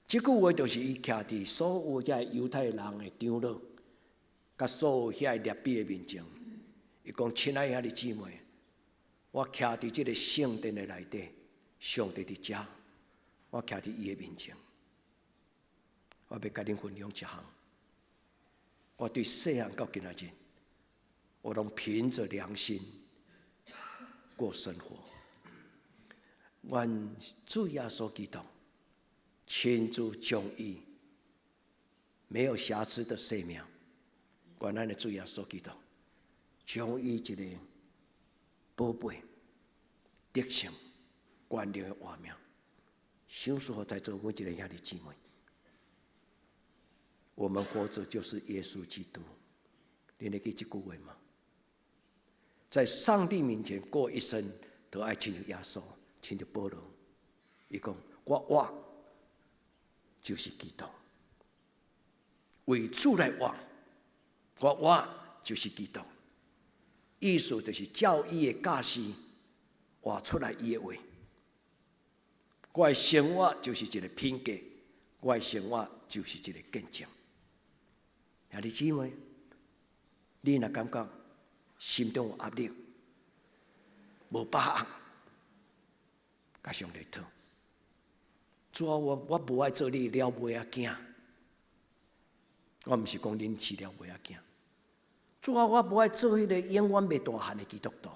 这句话就是伊徛伫所有遮犹太人的长老，甲所有遐列比的面前。伊讲：亲爱兄弟姊妹，我徛伫即个圣殿的内底，上帝伫遮，我徛伫伊的面前，我要甲恁分享一项，我对细汉到今仔日，我拢凭着良心过生活。愿主耶稣基督亲自将伊没有瑕疵的生命，愿咱的主耶稣基督。将伊一个宝贝、德性、关键的画面，享受在座每一个兄弟姊妹。我们活着就是耶稣基督，你会记这句话吗？在上帝面前过一生，都爱亲像耶稣，亲像保罗。伊讲：我就是基督，为主来活，我就是基督。意思就是照伊的教示活出来伊的话。我的生活就是一个品格，我的生活就是一个见证。兄弟姊妹，你若感觉心中有压力、无把握，甲上帝讨。主啊，我无爱做你了尾仔囝，我毋是讲恁饲了尾仔囝。主啊，我无爱做迄个永远未大汉的基督徒。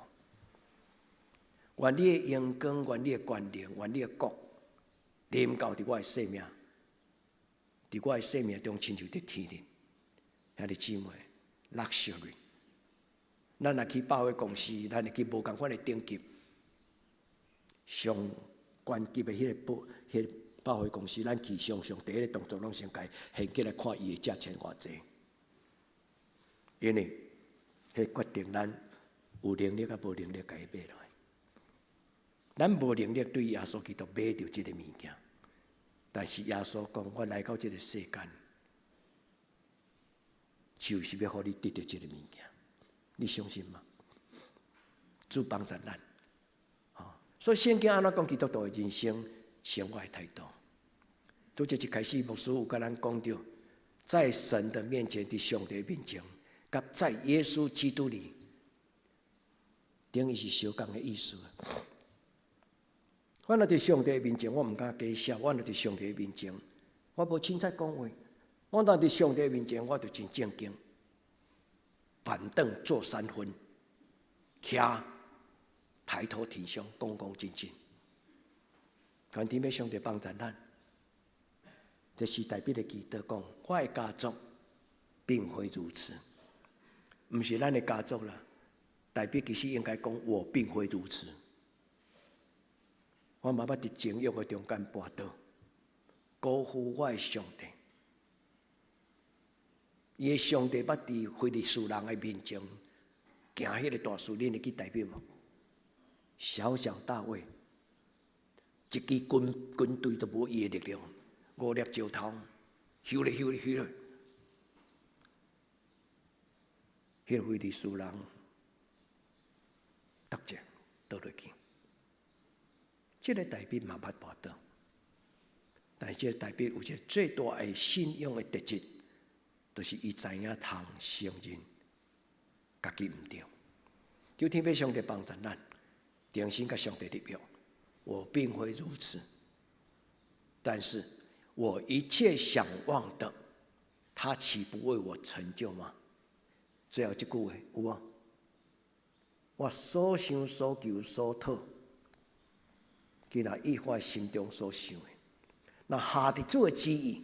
愿你的荣光，愿你的权能，愿你的国临到伫我的生命，伫我的生命中亲像伫天里。兄弟姊妹，luxury， 咱若去百货公司，咱会去无共款的等级，上高级的迄个百货公司，咱去上第一个动作，拢先该现起来看伊的价钱偌济。因为，迄决定咱有能力甲无能力，甲伊买落来。咱无能力对耶稣基督买到即个物件，但是耶稣讲：我来到即个世间，就是要互你得到即个物件。你相信吗？主帮助咱。所以圣经安怎讲基督徒的人生生活的态度？拄则一开始牧师有甲咱讲到，在神的面前，伫上帝面前。甲在耶稣基督里，等于是相共的意思。我若伫上帝面前，我毋敢假笑；我若伫上帝面前，我无凊彩讲话。我若伫上帝面前，我就真正经。板凳坐三分，徛抬头挺胸，恭恭敬敬。愿天父上帝帮助咱。这是代表的祈祷讲，我的家族并非如此。毋是咱的家族啦，代表其实应该讲我并非如此。我嘛捌伫情欲的中间跋倒，辜负我的上帝。伊的上帝捌伫非利士人的面前行迄个大事，恁会去代表无？小小大卫，一支军队都无伊的力量，5粒石头，咻咧咻咧咻咧。迄个非利士人得者倒落去，这个代表嘛捌跋倒，但是这个代表有一个最大的信仰的特质，就是伊知影通承认家己毋对。求天父上帝帮助咱，定心甲上帝立约。我并非如此，但是我一切想望的，他岂不为我成就吗？最后这句话有无？我所想所求所讨，竟然依我心中所想的。那下伫主的旨意，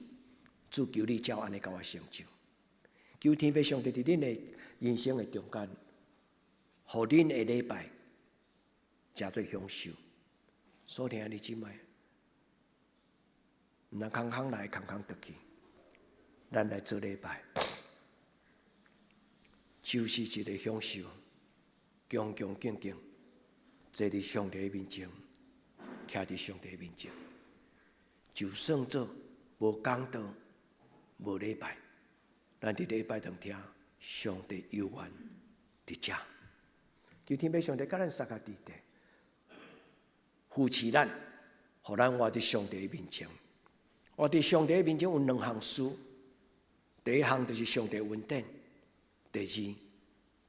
主求你照安尼甲我成就。求天父上帝伫恁的人生的中间，互恁的礼拜诚做享受。所听你姊妹，毋通空空来，空空倒去。咱来做礼拜。就是一个享受，恭恭敬敬，坐伫上帝面前，徛伫上帝面前，就算做无讲道、无礼拜，咱伫礼拜当听上帝有愿伫遮。求天父上帝甲咱三个伫地，扶持咱，互咱活伫上帝面前。活伫上帝面前有两项事，第一项就是上帝恩典，第二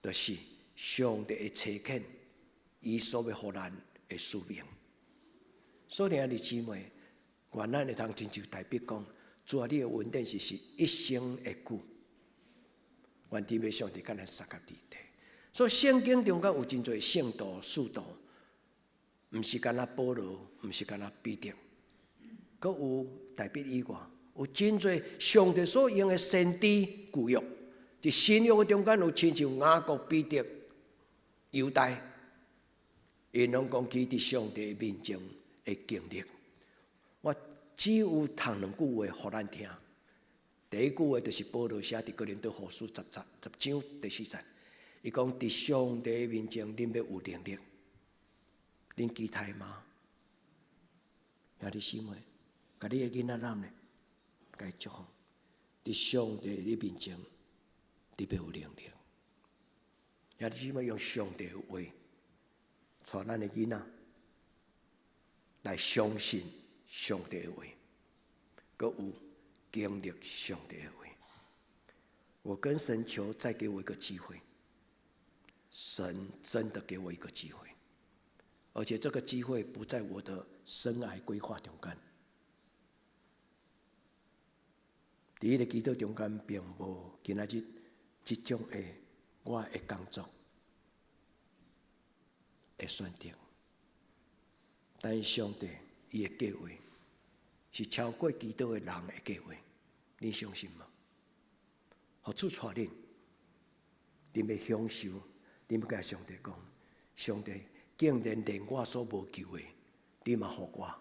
就是上帝的差遣，伊所要互咱的使命。所以，兄弟姊妹，愿咱会通亲像大笔讲，主啊，你的恩典是一生会久。愿天父上帝甲咱三个伫地。所以圣经中间有真侪圣道、使徒，毋是干那保罗，毋是干那彼得，阁有大笔以外，有真侪上帝所用的先知旧约，伫新约的中间有亲像雅各、彼得、犹大，因拢讲起伫上帝面前的经历。我只有通两句话互咱听。第一句话就是保罗写伫哥林多后书10章第4节。伊讲：伫上帝面前，恁要有能力，恁期待吗？兄弟姊妹，甲你的囡仔男呢，甲伊祝福。伫上帝的面前，你要有能力。兄弟姊妹，用上帝的话，带咱的囡仔来相信上帝的话，阁有经历上帝的话。我跟神求，再给我一个机会。神真的给我一个机会，而且这个机会不在我的生涯规划中间。伫迄个祈祷中间，并无今仔日这种的我的工作的选择，但是上帝伊的计划是超过祈祷的人的计划，你相信吗？何处带恁？恁要享受。你要甲上帝讲，上帝竟然连我所无求的，你嘛予我。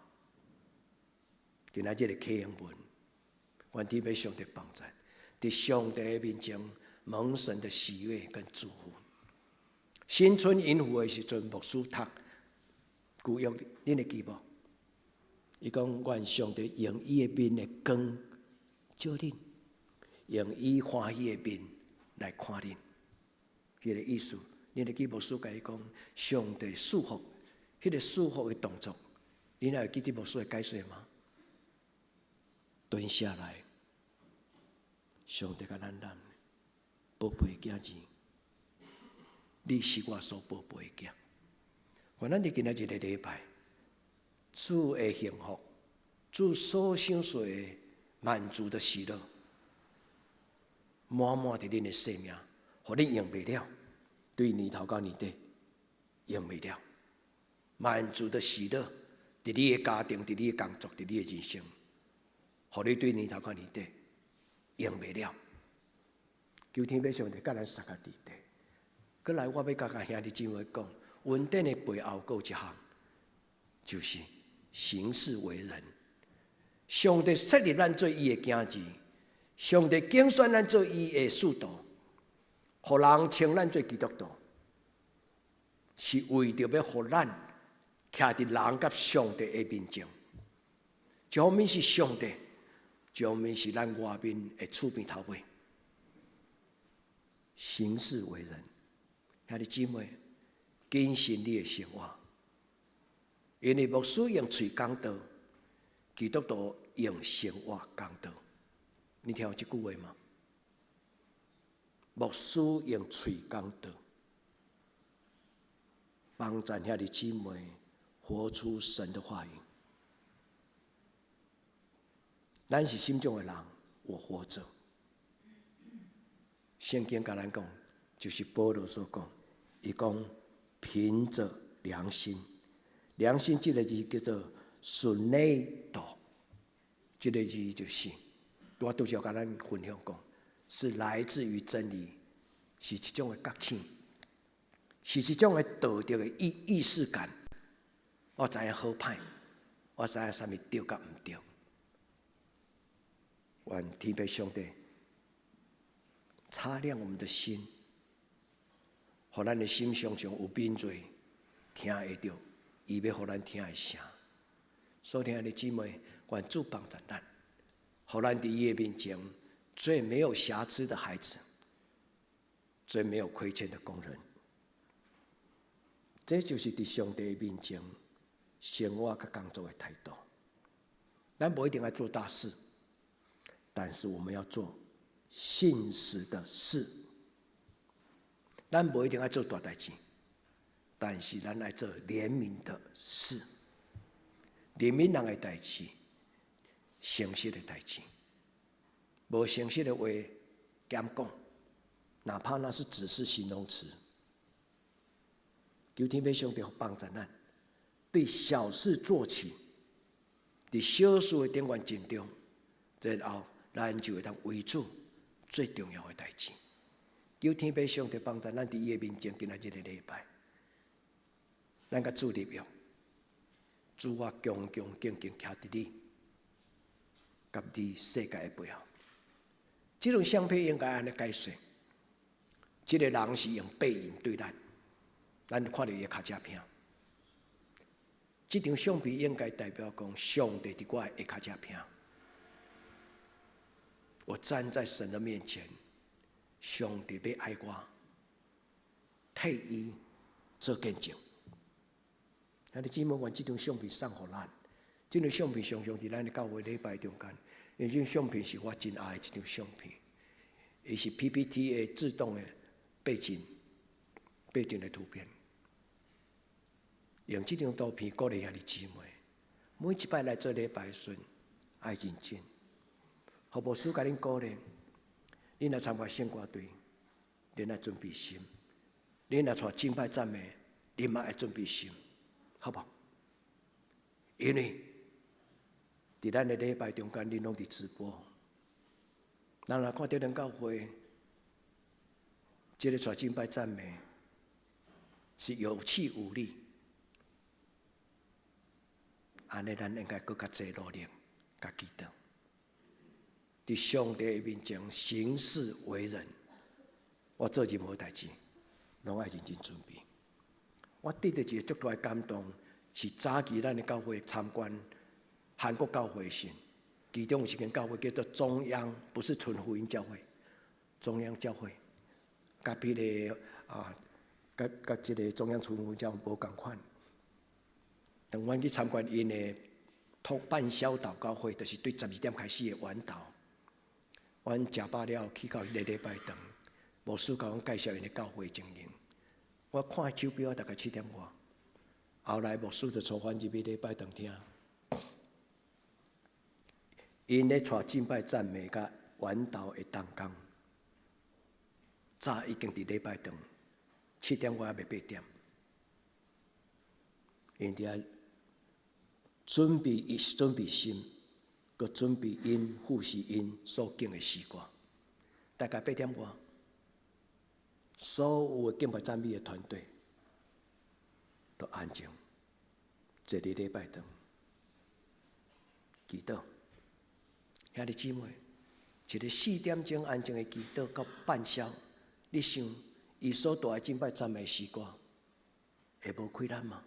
今仔日的启应文，愿天父上帝帮助，伫上帝的面前蒙神的喜悦跟祝福。新春迎福的时阵，牧师读旧约，恁会记无？伊讲愿上帝用伊的面的光照恁，用伊欢喜的面来看恁。迄个意思。你的基牧师甲伊讲，上帝祝福，迄个祝福的动作，你还会记得牧师的解说吗？蹲下来，上帝甲咱人，宝贝的囝儿，你是我所宝贝的囝。愿咱伫今仔日的礼拜，主的幸福，主所享受的满足的喜乐，满满伫恁的生命，互恁用袂了。对年头到年底用袂了，满足的喜乐，伫你的家庭，伫你的工作，伫你的人生，互你对年头到年底用袂了。求天父上帝甲咱三个伫地。过来，我要甲兄弟姊妹讲，恩典的背后还有一项，就是行事为人。上帝设立咱做伊的囝子，上帝拣选咱做伊的使徒。互人称咱做基督徒，是为着要互咱徛伫人甲上帝的面前。一方面是上帝，一方面是咱外面的厝边头尾。行事为人，兄弟姊妹，谨慎你的生活，因为牧师用嘴讲道，基督徒用生活讲道。你听有这句话吗？牧师用嘴讲道，帮助兄弟姊妹活出神的话语。咱是心中的人，我活着。圣经甲咱讲，就是保罗所讲，伊讲凭着良心，良心这个字叫做顺内道，这个字就是我拄则甲咱分享讲。是来自于真理，是一种的觉醒，是一种的道德的意识感。我知影好歹，我知影啥物对甲毋对。愿天父上帝擦亮我们的心，互咱的心常常有敏锐，听会到伊要互咱听的声。所以，亲爱的姊妹，愿主帮助咱，互咱伫伊的面前最没有瑕疵的孩子，最没有亏欠的工人。这就是伫上帝面前生活甲工作的态度。咱不一定要做大事，但是我们要做信实的事。咱不一定要做大代志，但是咱来做怜悯的事。怜悯人的代志，诚实的代志，无诚实的话减讲，哪怕那是只是形容词。求天父上帝帮助咱，对小事做起，伫小事的顶端尽忠，然后咱就会当为主最重要的代志。求天父上帝帮助咱伫伊的面前，今仔日的礼拜，咱甲主立约，主我恭恭敬敬徛伫你，甲你世界的背后。这种相片应该安尼解说：这个人是用背影对咱，咱看到伊的脚趾片。这张相片应该代表讲，上帝伫我的脚趾片。我站在神的面前，上帝要爱我，替伊做见证。咱的姊妹，愿这张相片送互咱。这张相片常常伫咱的教会礼拜中间，因为这张相片是我真爱的一张相片，伊是 PPT 的自动的背景的图片。用这张图片鼓励遐的姊妹，每一摆来做礼拜时，爱认真。何牧师甲恁鼓励，恁来参加圣歌队，恁来准备心；恁来带敬拜赞美，恁嘛爱准备心，好不好？因为伫咱的礼拜中间，恁拢伫直播，咱若看到咱教会，这个带敬拜赞美是有气有力。安尼，咱应该更加侪努力，甲祈祷，伫上帝面前行事为人。我做任何代志，拢爱认真准备。我得到一个足大的感动，是早期咱的教会参观韩国教会时，其中有一间教会叫做中央，不是纯福音教会，中央教会，甲彼个甲这个中央纯福音教会无共款。当阮去参观因的半宵祷告会，就是对12点开始的晚祷。阮食饱了，去到迄个礼拜堂，牧师甲阮介绍因的教会情形。我看手表大概7点外，后来牧师就带阮入去礼拜堂听。因咧带敬拜赞美甲晚祷的同工，早已经伫礼拜堂7点外还未8点，因伫准备心，佮准备因复习因所敬的诗歌。大概8点外，所有的敬拜赞美的团队都安静，坐伫礼拜堂祈祷。兄弟姊妹，一个4点钟安静的祈祷到半宵，你想伊所带的敬拜赞美诗歌，会无亏咱吗？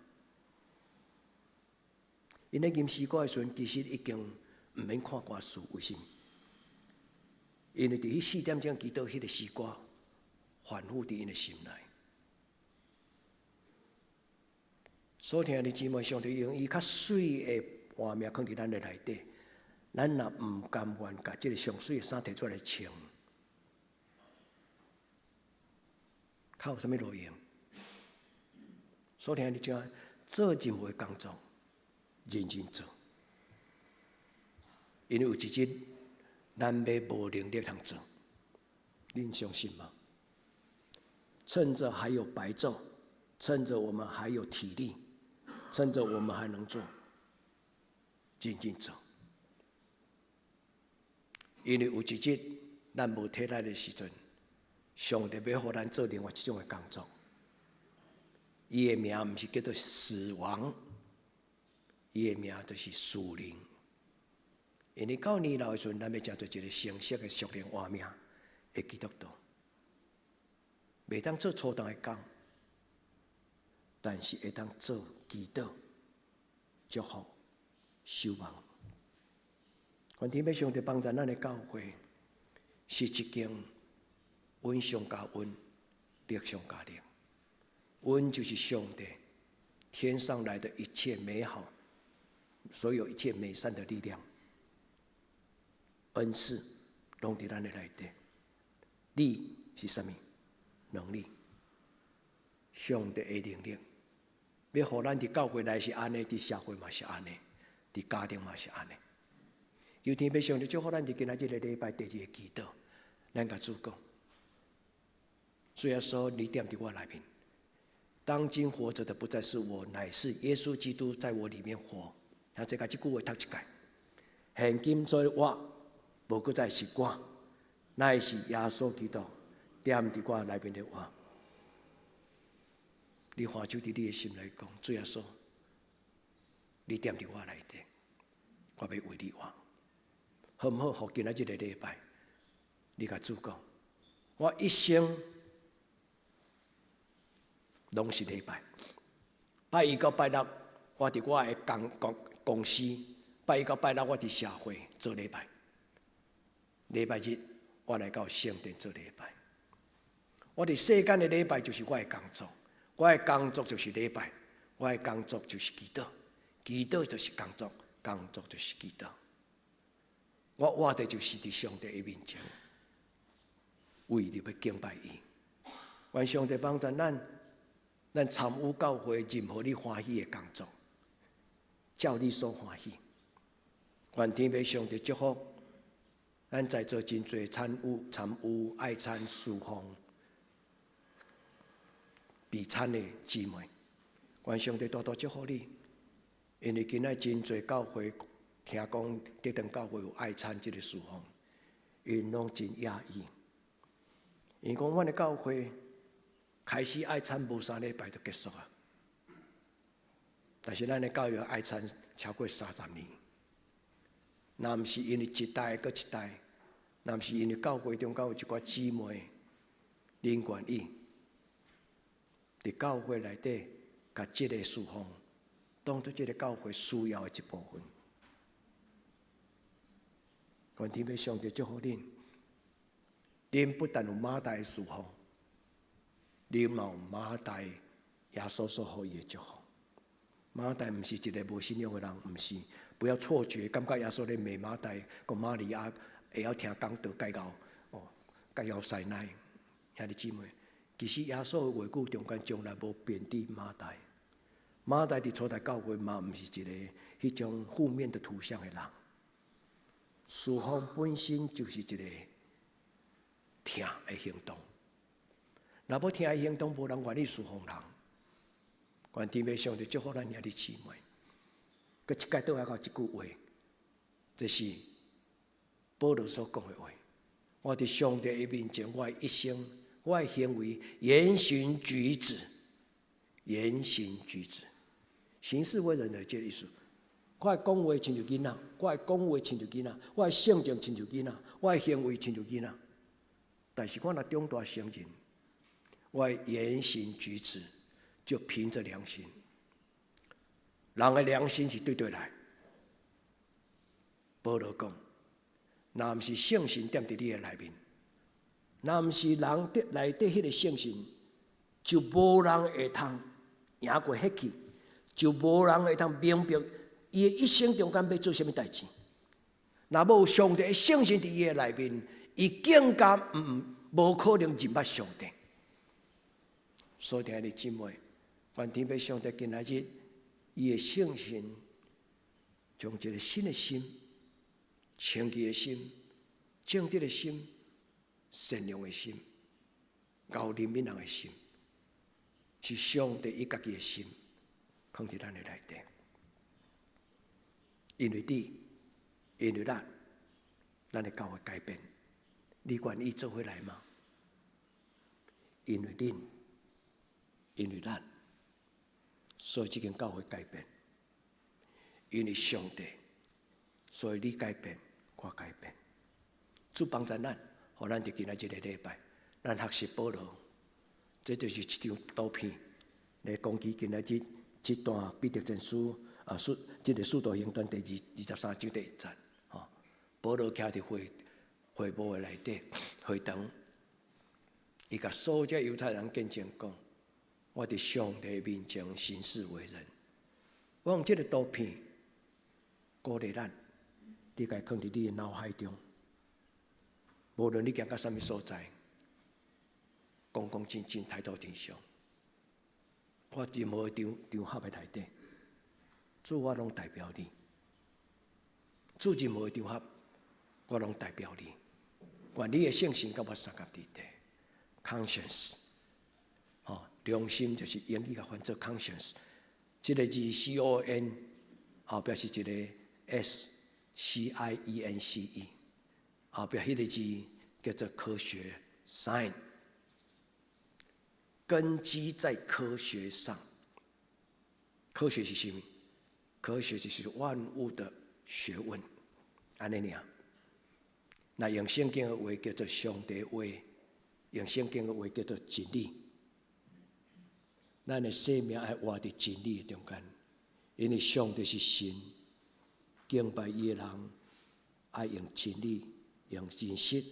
因咧吟诗歌的时阵，其实已经毋免看歌词，为什么？因为伫迄4点钟祈祷，迄个诗歌反复伫因的心内。所听的姊妹，上帝用伊较水的画面放伫咱的内底，咱若毋甘愿甲即个上水的衫摕出来穿，较有啥物路用？所听的姊妹，做任何工作，认真做，因为有一日咱要无能力通做，恁相信吗？趁着还有白昼，趁着我们还有体力，趁着我们还能做，认真做。因为有一日咱无体力的时阵，上帝要互咱做另外一种的工作。伊的名毋是叫做死亡。伊的名就是属灵，因为到年老的时阵，咱要成做一个成熟的属灵活命的基督徒，袂当做粗重的工，但是会当做祈祷、祝福、守望。愿天父上帝帮助咱的教会，是一间温上加温、力上加力。温就是上帝天上来的一切美好，所有一切美善的力量、恩赐，拢伫咱的内底。力是什么？能力。上帝的能力，要互咱伫教会内是安尼，伫社会嘛是安尼，伫家庭嘛是安尼。求天父上帝祝福咱伫今仔日的礼拜第二个祈祷，咱甲主讲，主耶稣，你踮伫我内面。当今活着的不再是我，乃是耶稣基督在我里面活。像这个这句话读一解。现今做我，无搁再是我，乃是耶稣基督踮伫我内面的我。你花手伫你的心来讲，主耶稣，你踮伫我内底，我要为你活，好唔好？互今仔日的礼拜，你甲主讲，我一生拢是礼拜。拜一到拜六，我伫我的公司；拜一到拜六，我伫社会做礼拜。礼拜日，我来到圣殿做礼拜。我伫世间的礼拜就是我的工作。我的工作就是礼拜，我的工作就是祈祷，祈祷就是工作，工作就是祈祷。我活的就是伫上帝的面前，为着要敬拜伊。愿上帝帮助咱参与教会任何你欢喜的工作，照你所欢喜。愿天父上帝祝福咱在座真侪参与爱餐侍奉。备餐的姊妹，愿上帝多多祝福你，因为今仔真侪教会听讲，德登教会有爱餐这个事奉，因拢真讶异。因讲阮的教会开始爱餐无3礼拜就结束啊，但是咱的教育爱餐超过30年，若毋是因为一代搁一代，若毋是因为教会中有一寡姊妹，恁愿意。伫教会内底，甲这个事奉当作这个教会需要的一部分。愿天父上帝祝福恁，恁不但有马大的事奉，恁嘛有马大耶稣所予伊的祝福。马大毋是一个无信仰的人，毋是，不要错觉，感觉耶稣咧骂马大，讲玛利亚会晓听讲道介绍塞奶，兄弟姊妹。其实耶稣的话语中间从来无贬低马大。马大伫初代教会嘛，毋是一个迄种负面的图像的人。事奉本身就是一个听的行动。若要听的行动，无人愿意事奉人。愿天父上帝祝福咱兄弟姊妹。佮一解倒来到一句话，这是保罗所讲的话。我伫上帝的面前，我的一生。我的行为、言行举止、行事为人的这个意思。我的讲话亲像囡仔，我的讲话亲像囡仔，我的性情亲像囡仔，我的行为亲像囡仔。但是我若长大成人，我的言行举止就凭着良心。人的良心是对来。保罗讲，若毋是圣神踮伫你的内面。若毋是人内底迄个圣神，就无人会通赢过迄气，就无人会通明白伊的一生中间要做啥物代志。若无上帝的圣神伫伊的内面，伊更加无可能认捌上帝。所以弟兄姊妹，愿天父上帝今仔日伊的圣神，将一个新的心、清洁的心、正直的心。善良的心，交怜悯人的心，是上帝伊家己的心，放伫咱的内底。因为你，因为咱的教会改变，你愿意做回来吗？因为恁，因为咱，所以这间教会改变。因为上帝，所以你改变，我改变。主帮助咱。互咱伫今仔日个礼拜，咱学习保罗，这就是一张图片。来攻击今仔日这段彼得前书这个使徒行传第23章第1节，保罗徛伫会幕的内底会堂，伊甲所有犹太人见证讲：我伫上帝面前行事为人。我用这个图片鼓励咱，你该放伫你的脑海中。无论你行到什么所在，公公正正抬头天上，我任何场合的内底，主我拢代表你。主任何场合，我拢代表你。愿你的圣心甲我三合伫地 ，conscience， 良心就是英语甲翻做 conscience， 这个字 CON 后壁是一个 SCIENCE， 后壁迄个字叫做科学 science， 根基在科学上。科学是什么？科学就是万物的学问，安尼尔。那用圣经的话叫做上帝话，用圣经的话叫做真理。咱的生命要活在真理的中间，因为上帝是神，敬拜伊的人爱用真理、用真实、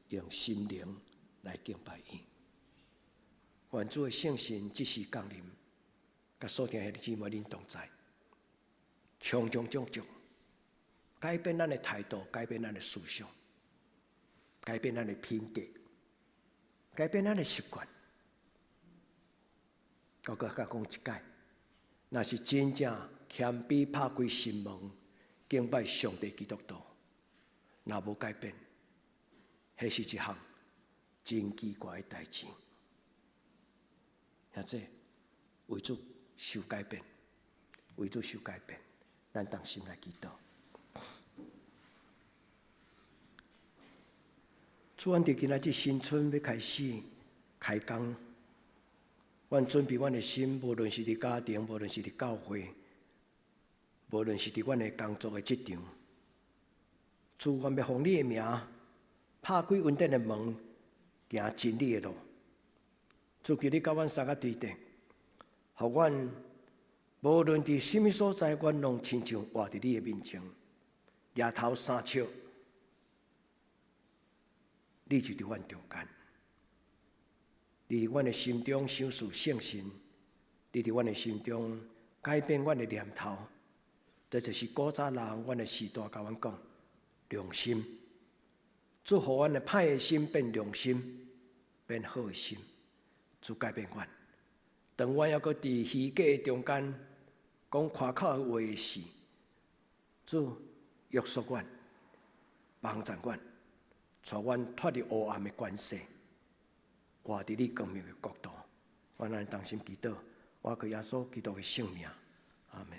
用心灵来敬拜伊。愿主的圣神即时降临，甲所听的姊妹恁同在，种种，改变咱的态度，改变咱的思想。改变咱的品格，改变咱的习惯。我甲讲一解，若是真正谦卑拍开心门，敬拜上帝基督徒，若无改变，迄是一项真奇怪的代志。现在为主受改变，为主受改变，咱当心来祈祷。主，阮伫今仔日新春要开始开工，阮准备阮的心，无论是伫家庭，无论是伫教会，无论是伫阮的工作的职场，主，阮要奉你的名，拍开恩典的门，行真理的路。主，求你甲阮三个对地，互阮无论伫什么所在，阮拢亲像活伫你的面前，夜头三笑。你就伫阮中间，你伫阮的心中想事圣神，你伫阮的心中改变阮的念头，这就是古早人阮的时代甲阮讲良心，祝福阮的歹的心变良心，变好的心，主改变阮。当阮还阁伫虚假的中间讲夸口的话时，主约束阮，帮助阮。带阮脱离黑暗的关系，活伫你光明的国度。我咱当心祈祷，我靠耶稣基督的圣名，阿门。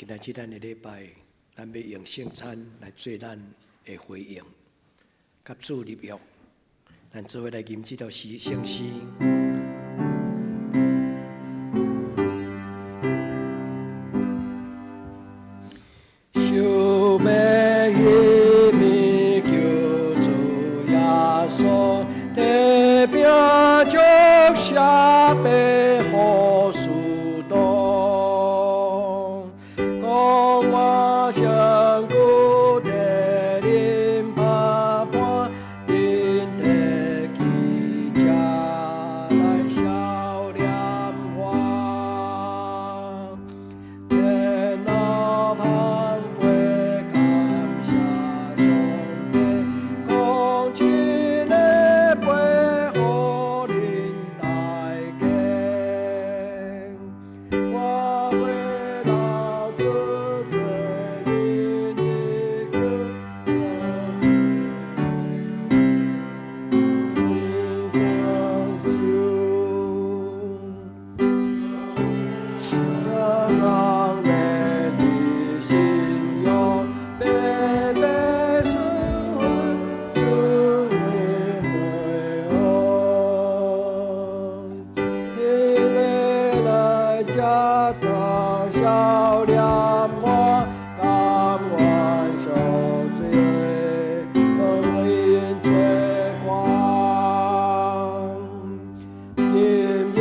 今仔日咱的礼拜，咱要用圣餐来做咱的回应，甲主立约，咱做伙来吟这条圣诗。想要伊名叫主耶稣，代表祝下被好事多，讲我上古的恁爸爸，恁的记者来笑脸花，电脑旁背感谢上帝，讲亲的背互恁大家。我会老出做恁的让人的信仰白白属你会因为来家当笑脸我甘愿受罪，更因罪光。今日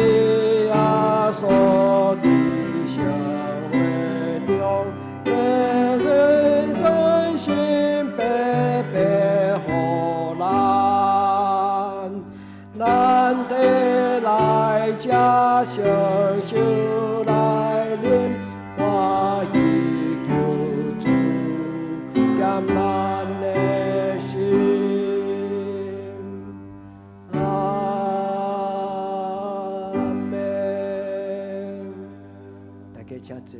耶稣的社会中，每人真心白白互咱得来家相守来临，欢喜救主减咱的心。阿门。大家请坐。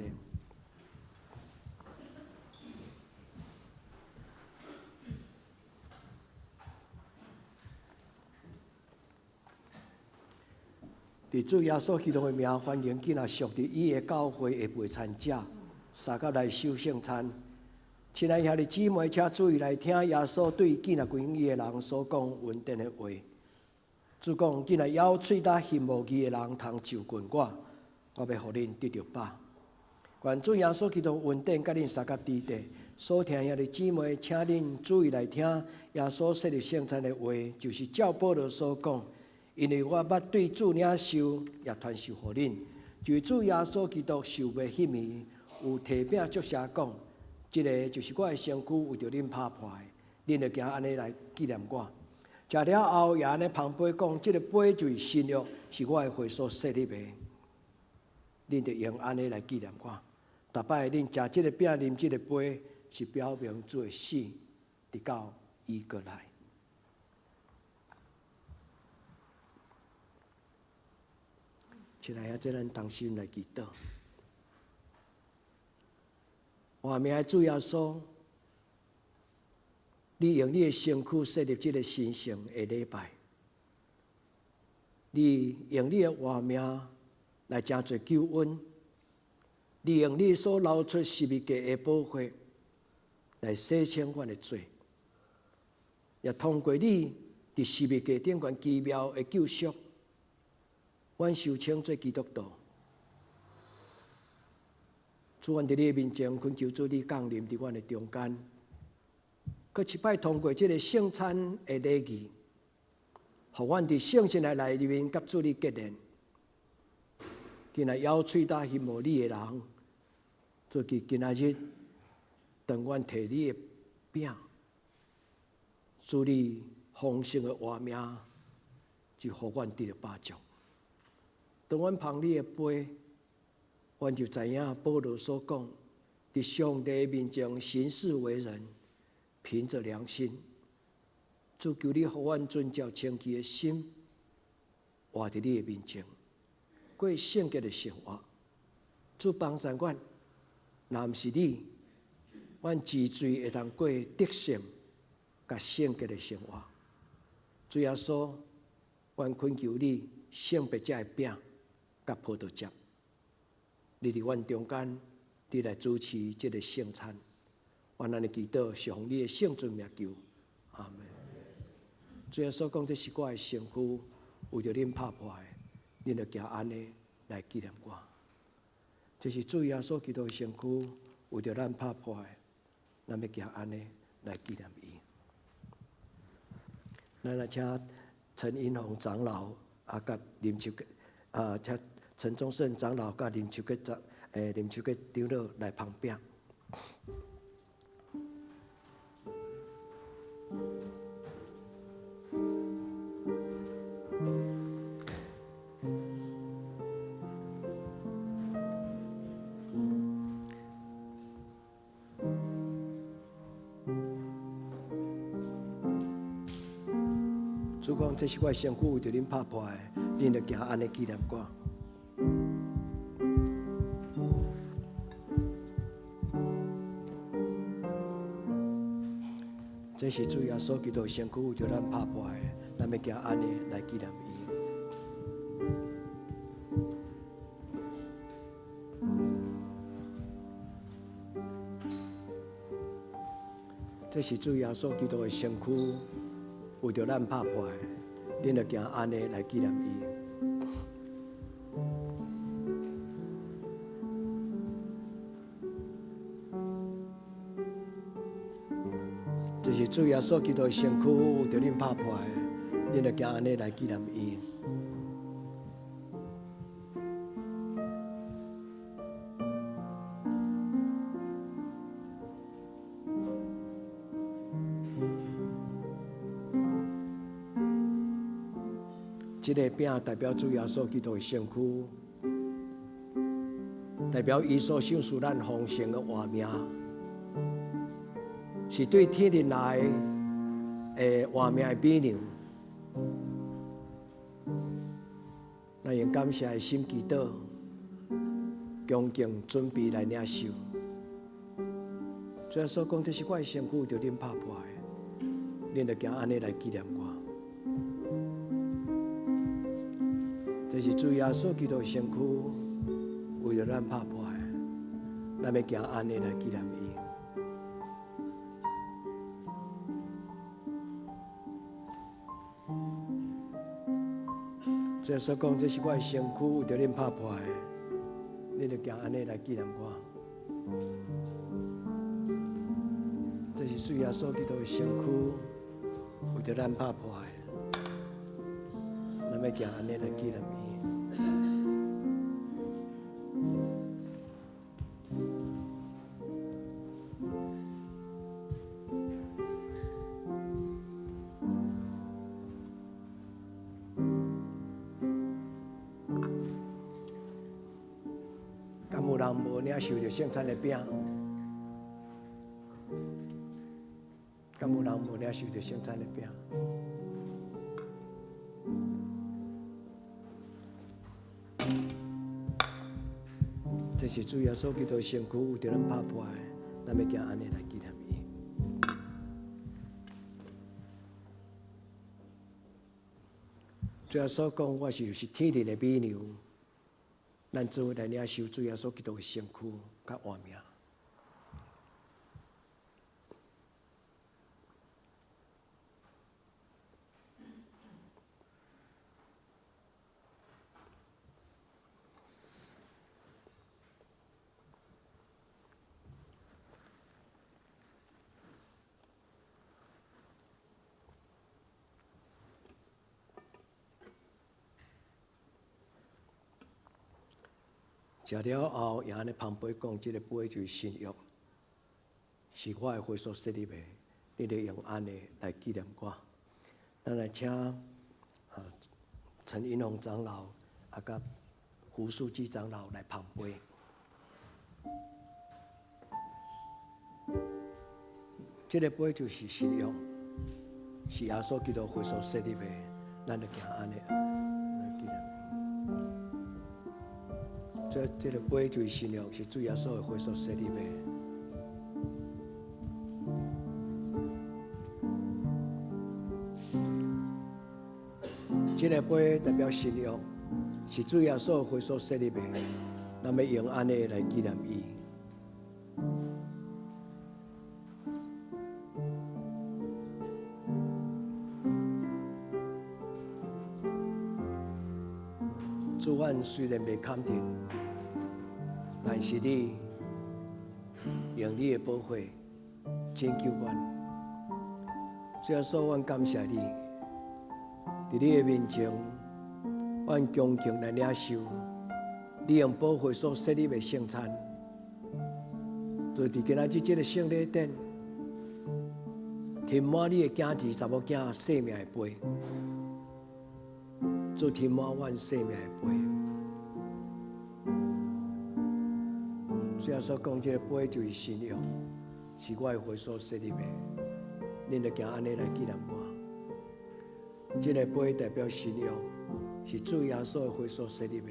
伫主耶稣基督的名，欢迎今仔属伫伊的教会的陪餐者，三甲来守圣餐。亲爱兄弟姊妹，请注意来听耶稣对今仔归伊的人所讲稳定的话。主讲：今仔咬喙搭翕无义的人通就近我要互恁得着饱。愿主耶稣基督稳定甲恁三甲伫地。所听兄弟姊妹，请恁注意来听耶稣设立圣餐的话，就是照保罗所讲。因为我捌对主领受，也传授互恁，就是主耶稣基督受卖迄暝，有摕饼祝谢讲，即个就是我的身躯，为着恁拍破的，恁就行安尼来纪念我。食了后，也安尼旁杯讲，即个杯就是新约，是我的血所设立的，恁就用安尼来纪念我。逐摆恁食即个饼，啉即个杯，是表明主的死，直到伊过来。亲爱的，咱同心来祈祷。我名的主耶稣，你用你的身躯设立这个神圣的礼拜，你用你的活命来成做救恩，你用你所流出十字架的宝血来洗清我的罪，也通过你伫十字架顶悬奇妙的救赎。阮受称做基督徒，主，阮伫你的面前恳求主，你降临伫阮的中间，佮一摆通过这个圣餐的礼仪，互阮伫圣神的内面甲主你结连。今仔咬喙搭翕无你的人，做今仔日，当阮摕你的饼，主你丰盛的活命，就互阮得到饱足。当阮捧你的杯，阮就知影保罗所讲，伫上帝面前行事为人，凭着良心。主求你，互阮遵照清气的心，活伫你的面前，过圣洁的生活。主帮助阮，若毋是你，阮自罪会当过得胜、甲圣洁的生活。主耶稣，阮恳求你，圣别这的饼。甲葡萄汁，你伫阮中间你来主持这个圣餐。愿咱的祈祷是奉你的圣尊名求，阿门。主耶稣讲，这是我的身躯，为着恁拍破的，恁就行安尼来纪念我。这是主耶稣基督的身躯，为着咱拍破的，咱要行安尼来纪念伊。咱来请陈英宏长老甲林秋请陈忠胜长老甲林秋吉长老来旁边。主讲，这是我身躯为着恁拍破的，恁就行安尼纪念我。这是主耶稣基督身躯为着咱拍破的，咱要行安尼来纪念伊。这是主耶稣基督的身躯。为着咱拍破的，恁就行安尼来纪念伊。这是主耶稣基督的身躯，为着恁拍破的，恁就行安尼来纪念伊。这个饼代表主耶稣基督的身躯，代表伊所享受咱丰盛的活命，是对天人来的活命的美良。咱用感谢的心祈祷，恭敬准备来领受。主耶稣讲，这是我的身躯，就恁拍破的，恁就行安尼来纪念我。这是主耶稣基督的身躯，为了咱拍破的，咱要行安尼来纪念伊。主耶稣讲，这是我的身躯，为了恁拍破的，恁就行安尼来纪念我。这是主耶稣基督的身躯，为了咱拍破的，咱要行安尼来纪念伊。敢有人无领受着圣餐的饼？敢有人无领受着圣餐的饼？这是主耶稣基督的身躯，为着咱拍破的，咱要行安尼来纪念伊。主耶稣讲，我就是天地的美牛，咱做来领受主耶稣基督的身躯甲活命。食了后，也安尼旁边讲，这个杯就是新约，是我的会所设立的，你得用安尼来纪念我。咱来请陈英宏长老甲胡书记长老来旁边。这个杯就是新约，是耶稣基督会所设立的，咱就行安尼来纪念。这个杯就是新约，是主耶稣的会所设立的。这个杯代表新约，是主耶稣的会所设立的，咱要用安尼来纪念伊。虽然未堪定，但是你用你的宝血拯救阮。主耶稣，阮感谢你，伫你的面前，阮恭敬来领受你用宝血所设立的圣餐。就伫今仔日这个圣礼典，填满你的囝儿、查某囝生命的杯，就填满阮生命的杯。主耶稣讲，这个杯就是信仰，是我的血所设立的。恁就行安尼来纪念我。这个杯代表信仰，是主耶稣的血所设立的。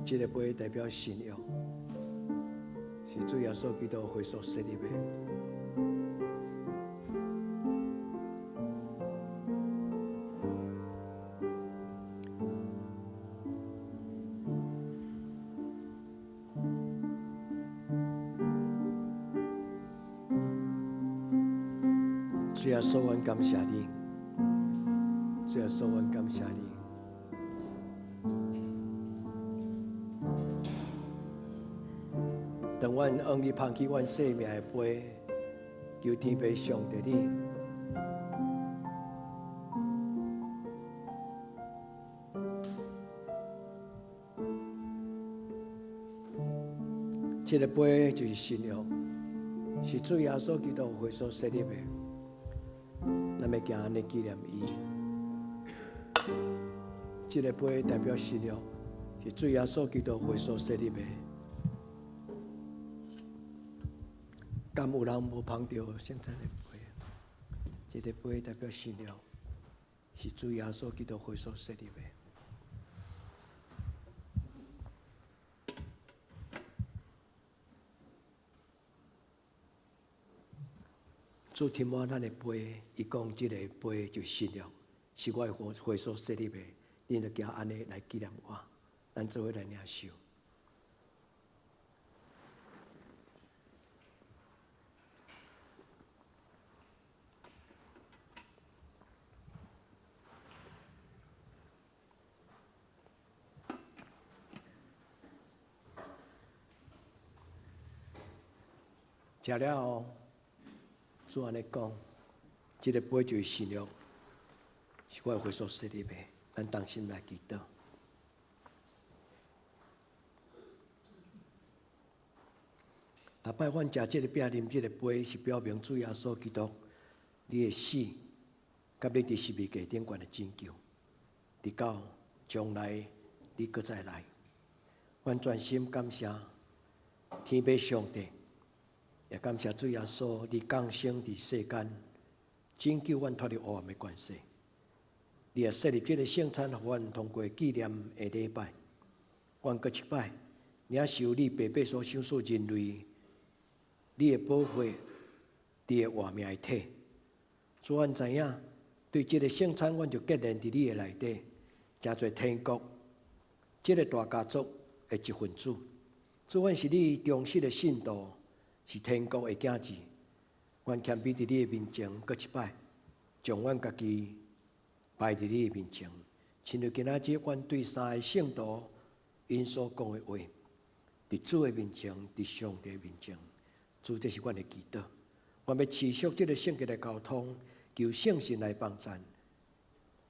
这个杯代表信仰，是主耶稣基督的血所设立的。主耶稣，阮感谢你，主耶稣，阮感谢你。当阮用你捧起阮生命的杯，求天父上帝你，这个杯就是信仰，是主耶稣基督的血所设立的。咱要行安尼纪念伊。这个杯代表信仰，是主耶稣基督血所设立的。敢有人无捧着圣餐的杯？这个杯代表信仰，是主耶稣基督血所设立的。主填满咱的杯，伊讲这个杯就是信仰，是我的血所设立的。恁就行安尼来纪念我，咱做伙来领受。食了后，主安尼讲，这个杯就是信仰，是我的血所设立的。咱同心来祈祷。逐摆阮食这个饼、啉这个杯，是表明主耶稣基督你的死，甲你伫十字架顶悬的拯救，直到将来你搁再来。阮全心感谢天父上帝，也感谢主耶稣，你降生伫世间，拯救阮脱离黑暗的关系。你也设立这个圣餐，互阮通过纪念的礼拜，阮搁一摆领受你白白所享受人类，你的宝血，你的活命的体。主，阮知影，对这个圣餐，阮就结连伫你的内底，真做天国这个大家族的一份子。主，阮是你忠实的信徒，是天国的囝子。阮谦卑伫你的面前，搁一摆，将阮家己摆伫你的面前，亲像今仔日阮对三个圣徒因所讲的话，伫主的面前，伫上帝的面前，主，这是阮的祈祷。我要持续这个圣洁的交通，求圣神来帮助，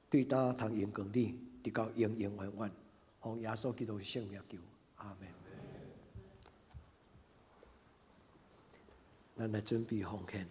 对答通荣光你，直到永永远远。奉耶稣基督的圣名求，阿门。咱来准备奉献。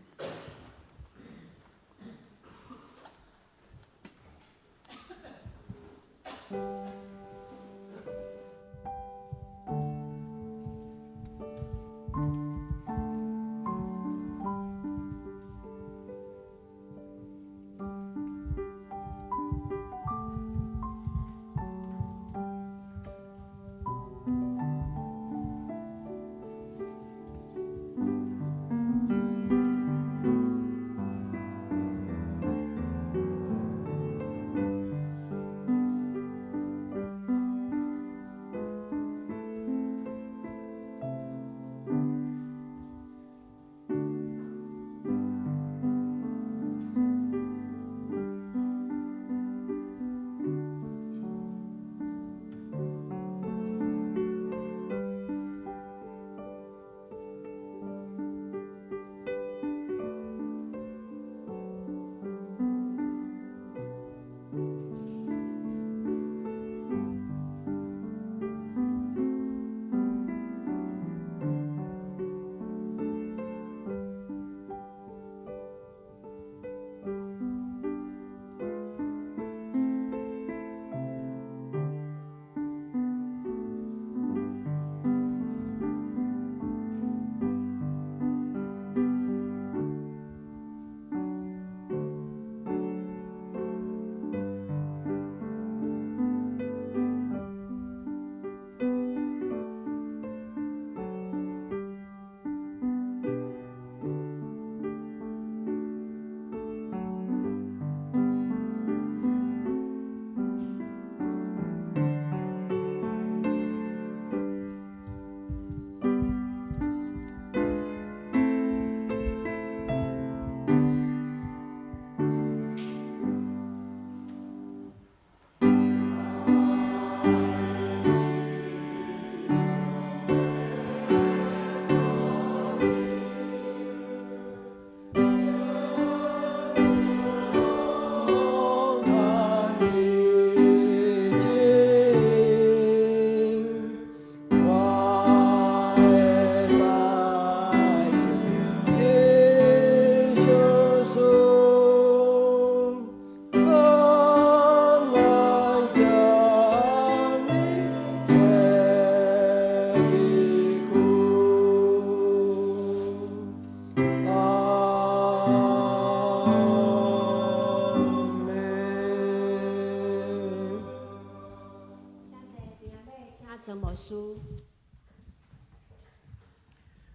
曾某书。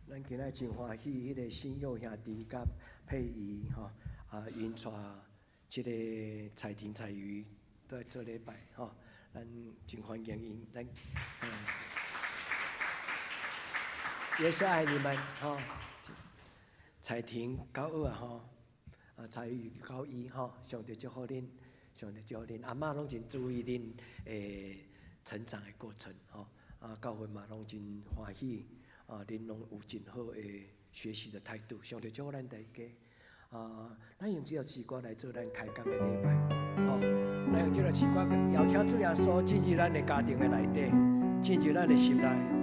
咱今仔真欢喜，迄个信友兄弟甲佩仪因带即个彩婷彩瑜都来做礼拜咱真欢迎因，也是爱你们彩婷高2彩瑜高1上帝祝福恁，上帝祝福恁，阿嬷拢真注意恁成长的过程教会嘛拢真欢喜。恁拢有真好诶学习的态度，上帝祝福咱大家。咱用这条诗歌来做咱开工的礼拜，咱用这条诗歌邀请主耶稣进入咱的家庭的内底，进入咱的心内。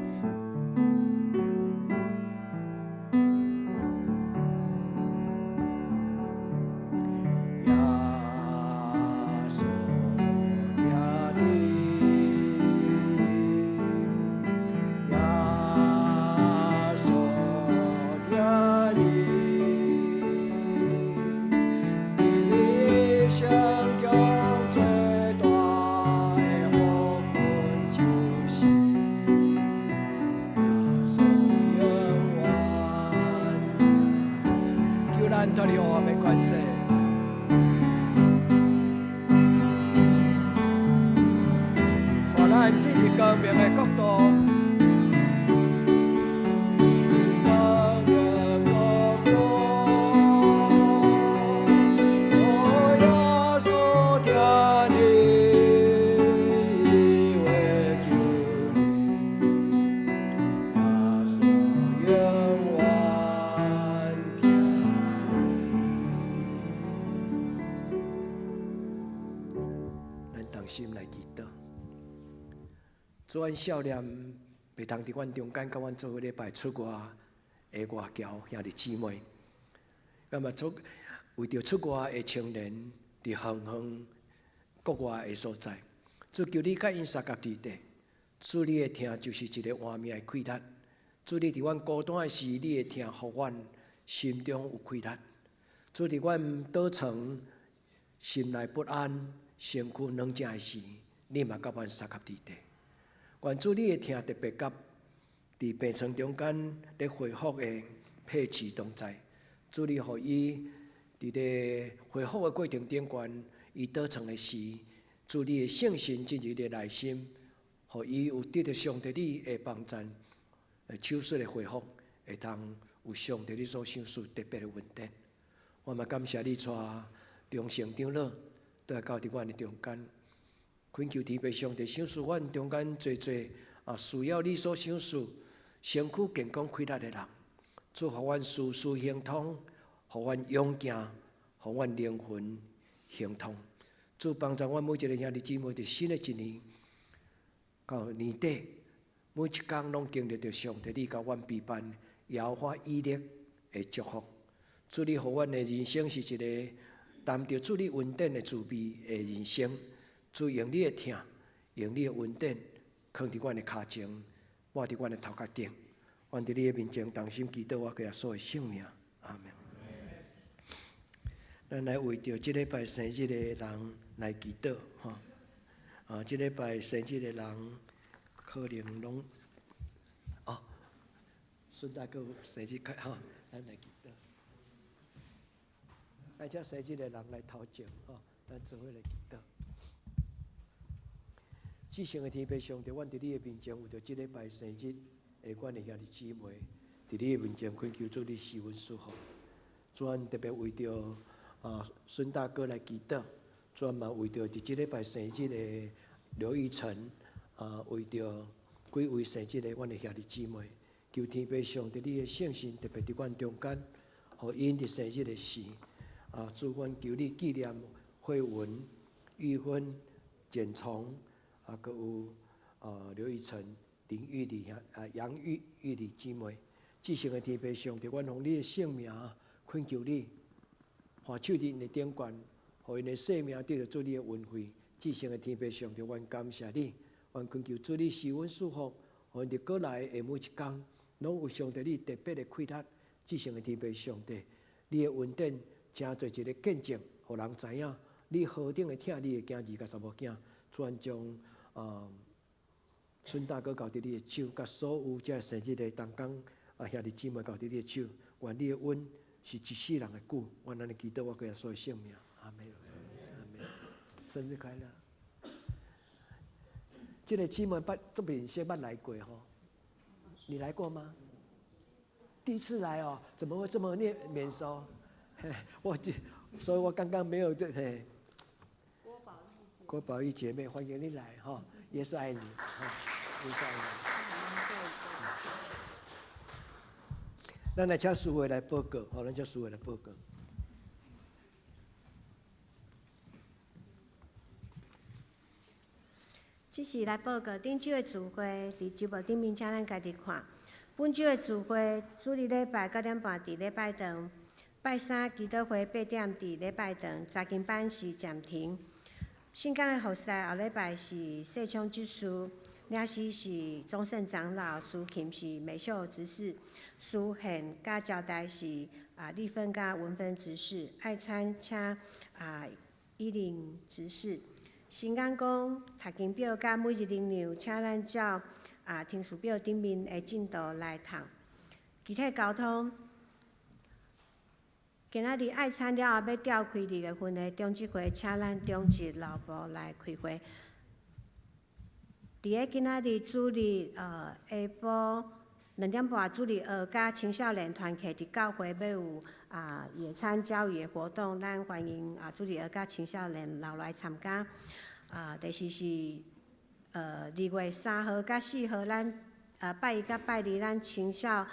脱离黑暗的关系，带咱进入光明的国度。做阮少年，袂通伫阮中间，甲阮做伙礼拜出外的外侨兄弟姊妹，为着出外的青年，伫远远国外的所在，主求你甲因相合伫地，主你的听就是一个换命的开力，主你伫阮孤单的时，你的听，互阮心中有开力，主伫阮倒床心内不安、身躯软正的时，你嘛甲阮相合伫地。愿主你的听特别甲伫病床中间咧恢复的佩奇同在，主你互伊伫咧恢复的过程中间，伊倒床的时，主你的圣神进入伊的内心，互伊有得到上帝你的帮助，手术的恢复会通有上帝你所想事特别的稳定。我嘛感谢你带中成长老都来到伫阮的中间。恳求天父上帝赏赐阮中间侪需要你所赏赐身躯健康快乐的人，祝福阮事事亨通，互阮勇健，互阮灵魂亨通。主帮助阮每一个兄弟姊妹，伫新的一年到年底，每一天拢经历着上帝你甲阮陪伴、摇花屹立的祝福。主你互阮的人生是一个谈着主你稳定的滋味的人生。主用你的听，用你的稳定，放伫阮的脚前，抹伫阮的头壳顶。愿伫你的面前，同心祈祷，我给耶稣的圣名，阿门。咱来为着即礼拜生日的人来祈祷，即礼拜生日的人可能拢顺大哥生日快咱来祈祷。咱叫生日的人来头前，咱做伙来祈祷。至圣的天父上帝，阮伫你的面前，为着即礼拜生日，阮的兄弟姊妹，伫你的面前恳求主你施恩赐福。主阮特别为着孙大哥来祈祷，主阮嘛为着伫即礼拜生日的刘玉成，为着几位生日的阮的兄弟姊妹，求天父上帝你的圣神特别伫阮中间，互因伫生日的时，主阮求你纪念慧文、玉芬、简聪。阁有刘玉成、林玉丽杨玉丽姊妹，至圣的天父上帝，阮奉你的圣名恳求你，下手伫因的顶冠，互因的生命得到主你的恩惠。至圣的天父上帝，阮感谢你，阮恳求主你施恩赐福，互因伫过来的每一天，拢有上帝你特别的开力。至圣的天父上帝，你的恩典真做一个见证，互人知影你何等的疼你的囝儿甲查某囝，专将孙大哥交伫你的手，甲所有遮生日的同工兄弟姊妹交伫你的手，愿你的恩是一世人的久。愿咱的祈祷，我给所有性命。阿门。阿门。生日快乐！这个姊妹这边先捌来过吼，你来过吗？第一次来哦，怎么会这么面熟？所以我刚刚没有嘿。郭宝玉姐妹，欢迎你来哈，也是爱你，也是爱你。咱来请师父来报告，好，咱请师父来报告。这是来报告顶周的聚会，伫周报顶面，请咱家己看。本周的聚会，主日礼拜9点半伫礼拜堂，拜三祈祷会8点伫礼拜堂，查经班是暂停。圣港的服侍后礼拜是细昌执事，领诗是忠胜长老，司琴是美秀执事，司献甲交代是丽芬甲文芬执事，爱餐请依林执事。新港讲读经表甲每日灵粮，请咱照听书表顶面的进度来读。具体交通。今仔日爱餐了后，要召开2月份的中职会，请咱中职老部来开会。伫个今仔日主日下晡2点半，主日甲青少年团契伫教会要有野餐教育的活动，咱欢迎主日甲青少年留来参加。第四是2月3号甲4号，咱拜1甲拜2，咱青少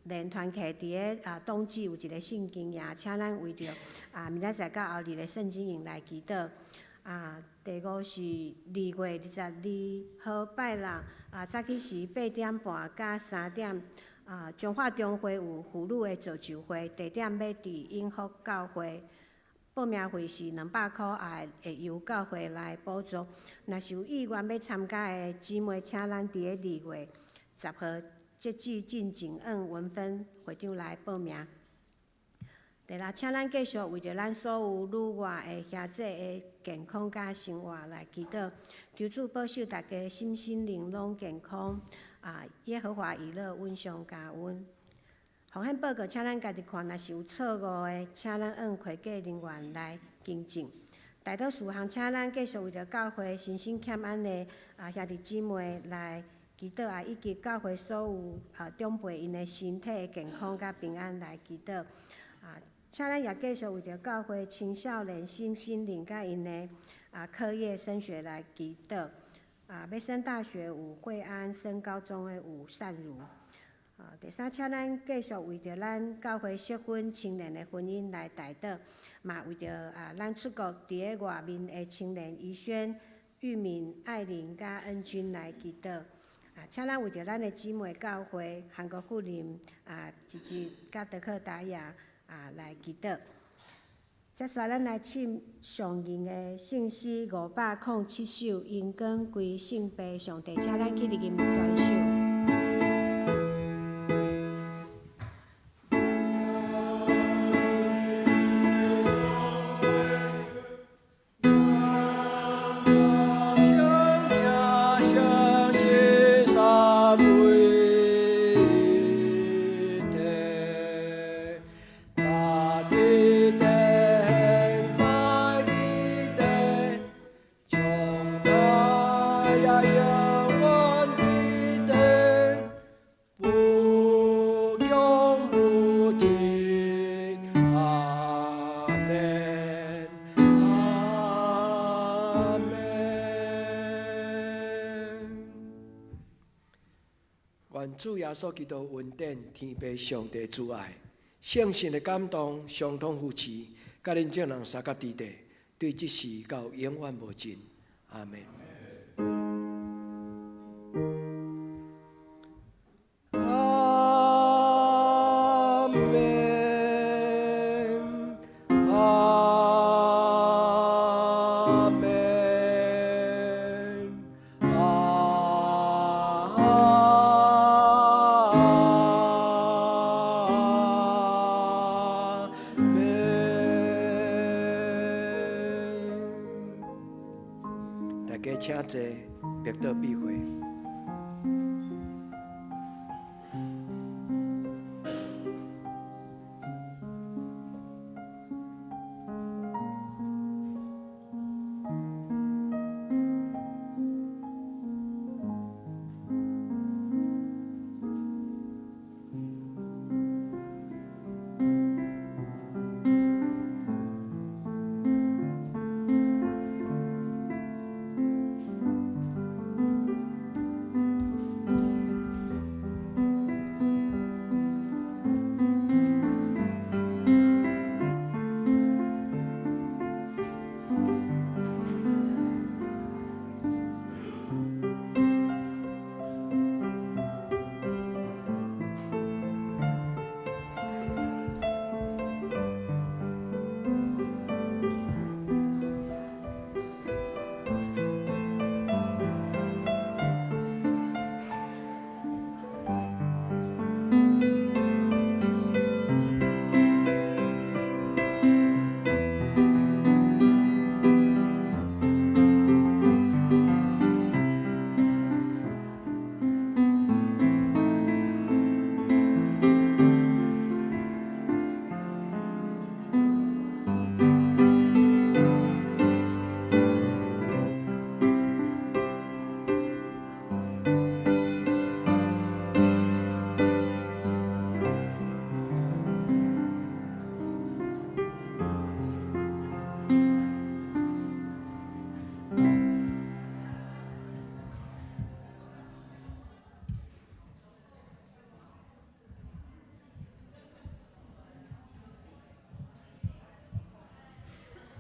连团契伫个冬季有一个圣经营，请咱为着明仔载到后日的圣经营来祈祷。第5是2月22号拜六，早起是8点半甲3点，中华中会有妇女的造就会，地点要伫永福教会。报名费是200块，会由教会来补助。若是有意愿要参加的姊妹，请咱伫个2月10号。截至进景恩文芬会长来报名。第6，请咱继续为着咱所有女外的兄弟的健康甲生活来祈祷，求主保守大家身心灵拢健康，耶和华以乐稳上加稳。奉献报告，请咱家己看，若是有错误的，请咱按会计人员来更正。大多数项，请咱继续为着教会身心欠安的兄弟姊妹来。祈祷以及教会所有长辈因的身体健康甲平安来祈祷。请咱也继续为着教会青少年身心灵甲因的课业升学来祈祷。要升大学有惠安，升高中的有善如。第3，请咱继续为着咱教会适婚青年的婚姻来代祷，嘛为着咱出国伫个外面的青年怡轩、玉敏、爱玲甲恩君来祈祷。请咱为着咱的姊妹教会韩国妇人吉吉甲德克达亚来祈祷。接下来咱来请上人的圣诗507首，因光归圣父上帝，请咱去入吟选手。主耶稣基督恩典，天父上帝主爱，圣神的感动，相通扶持，甲恁众人三甲伫地，对即世到永远无尽。阿门。请坐，别倒闭会。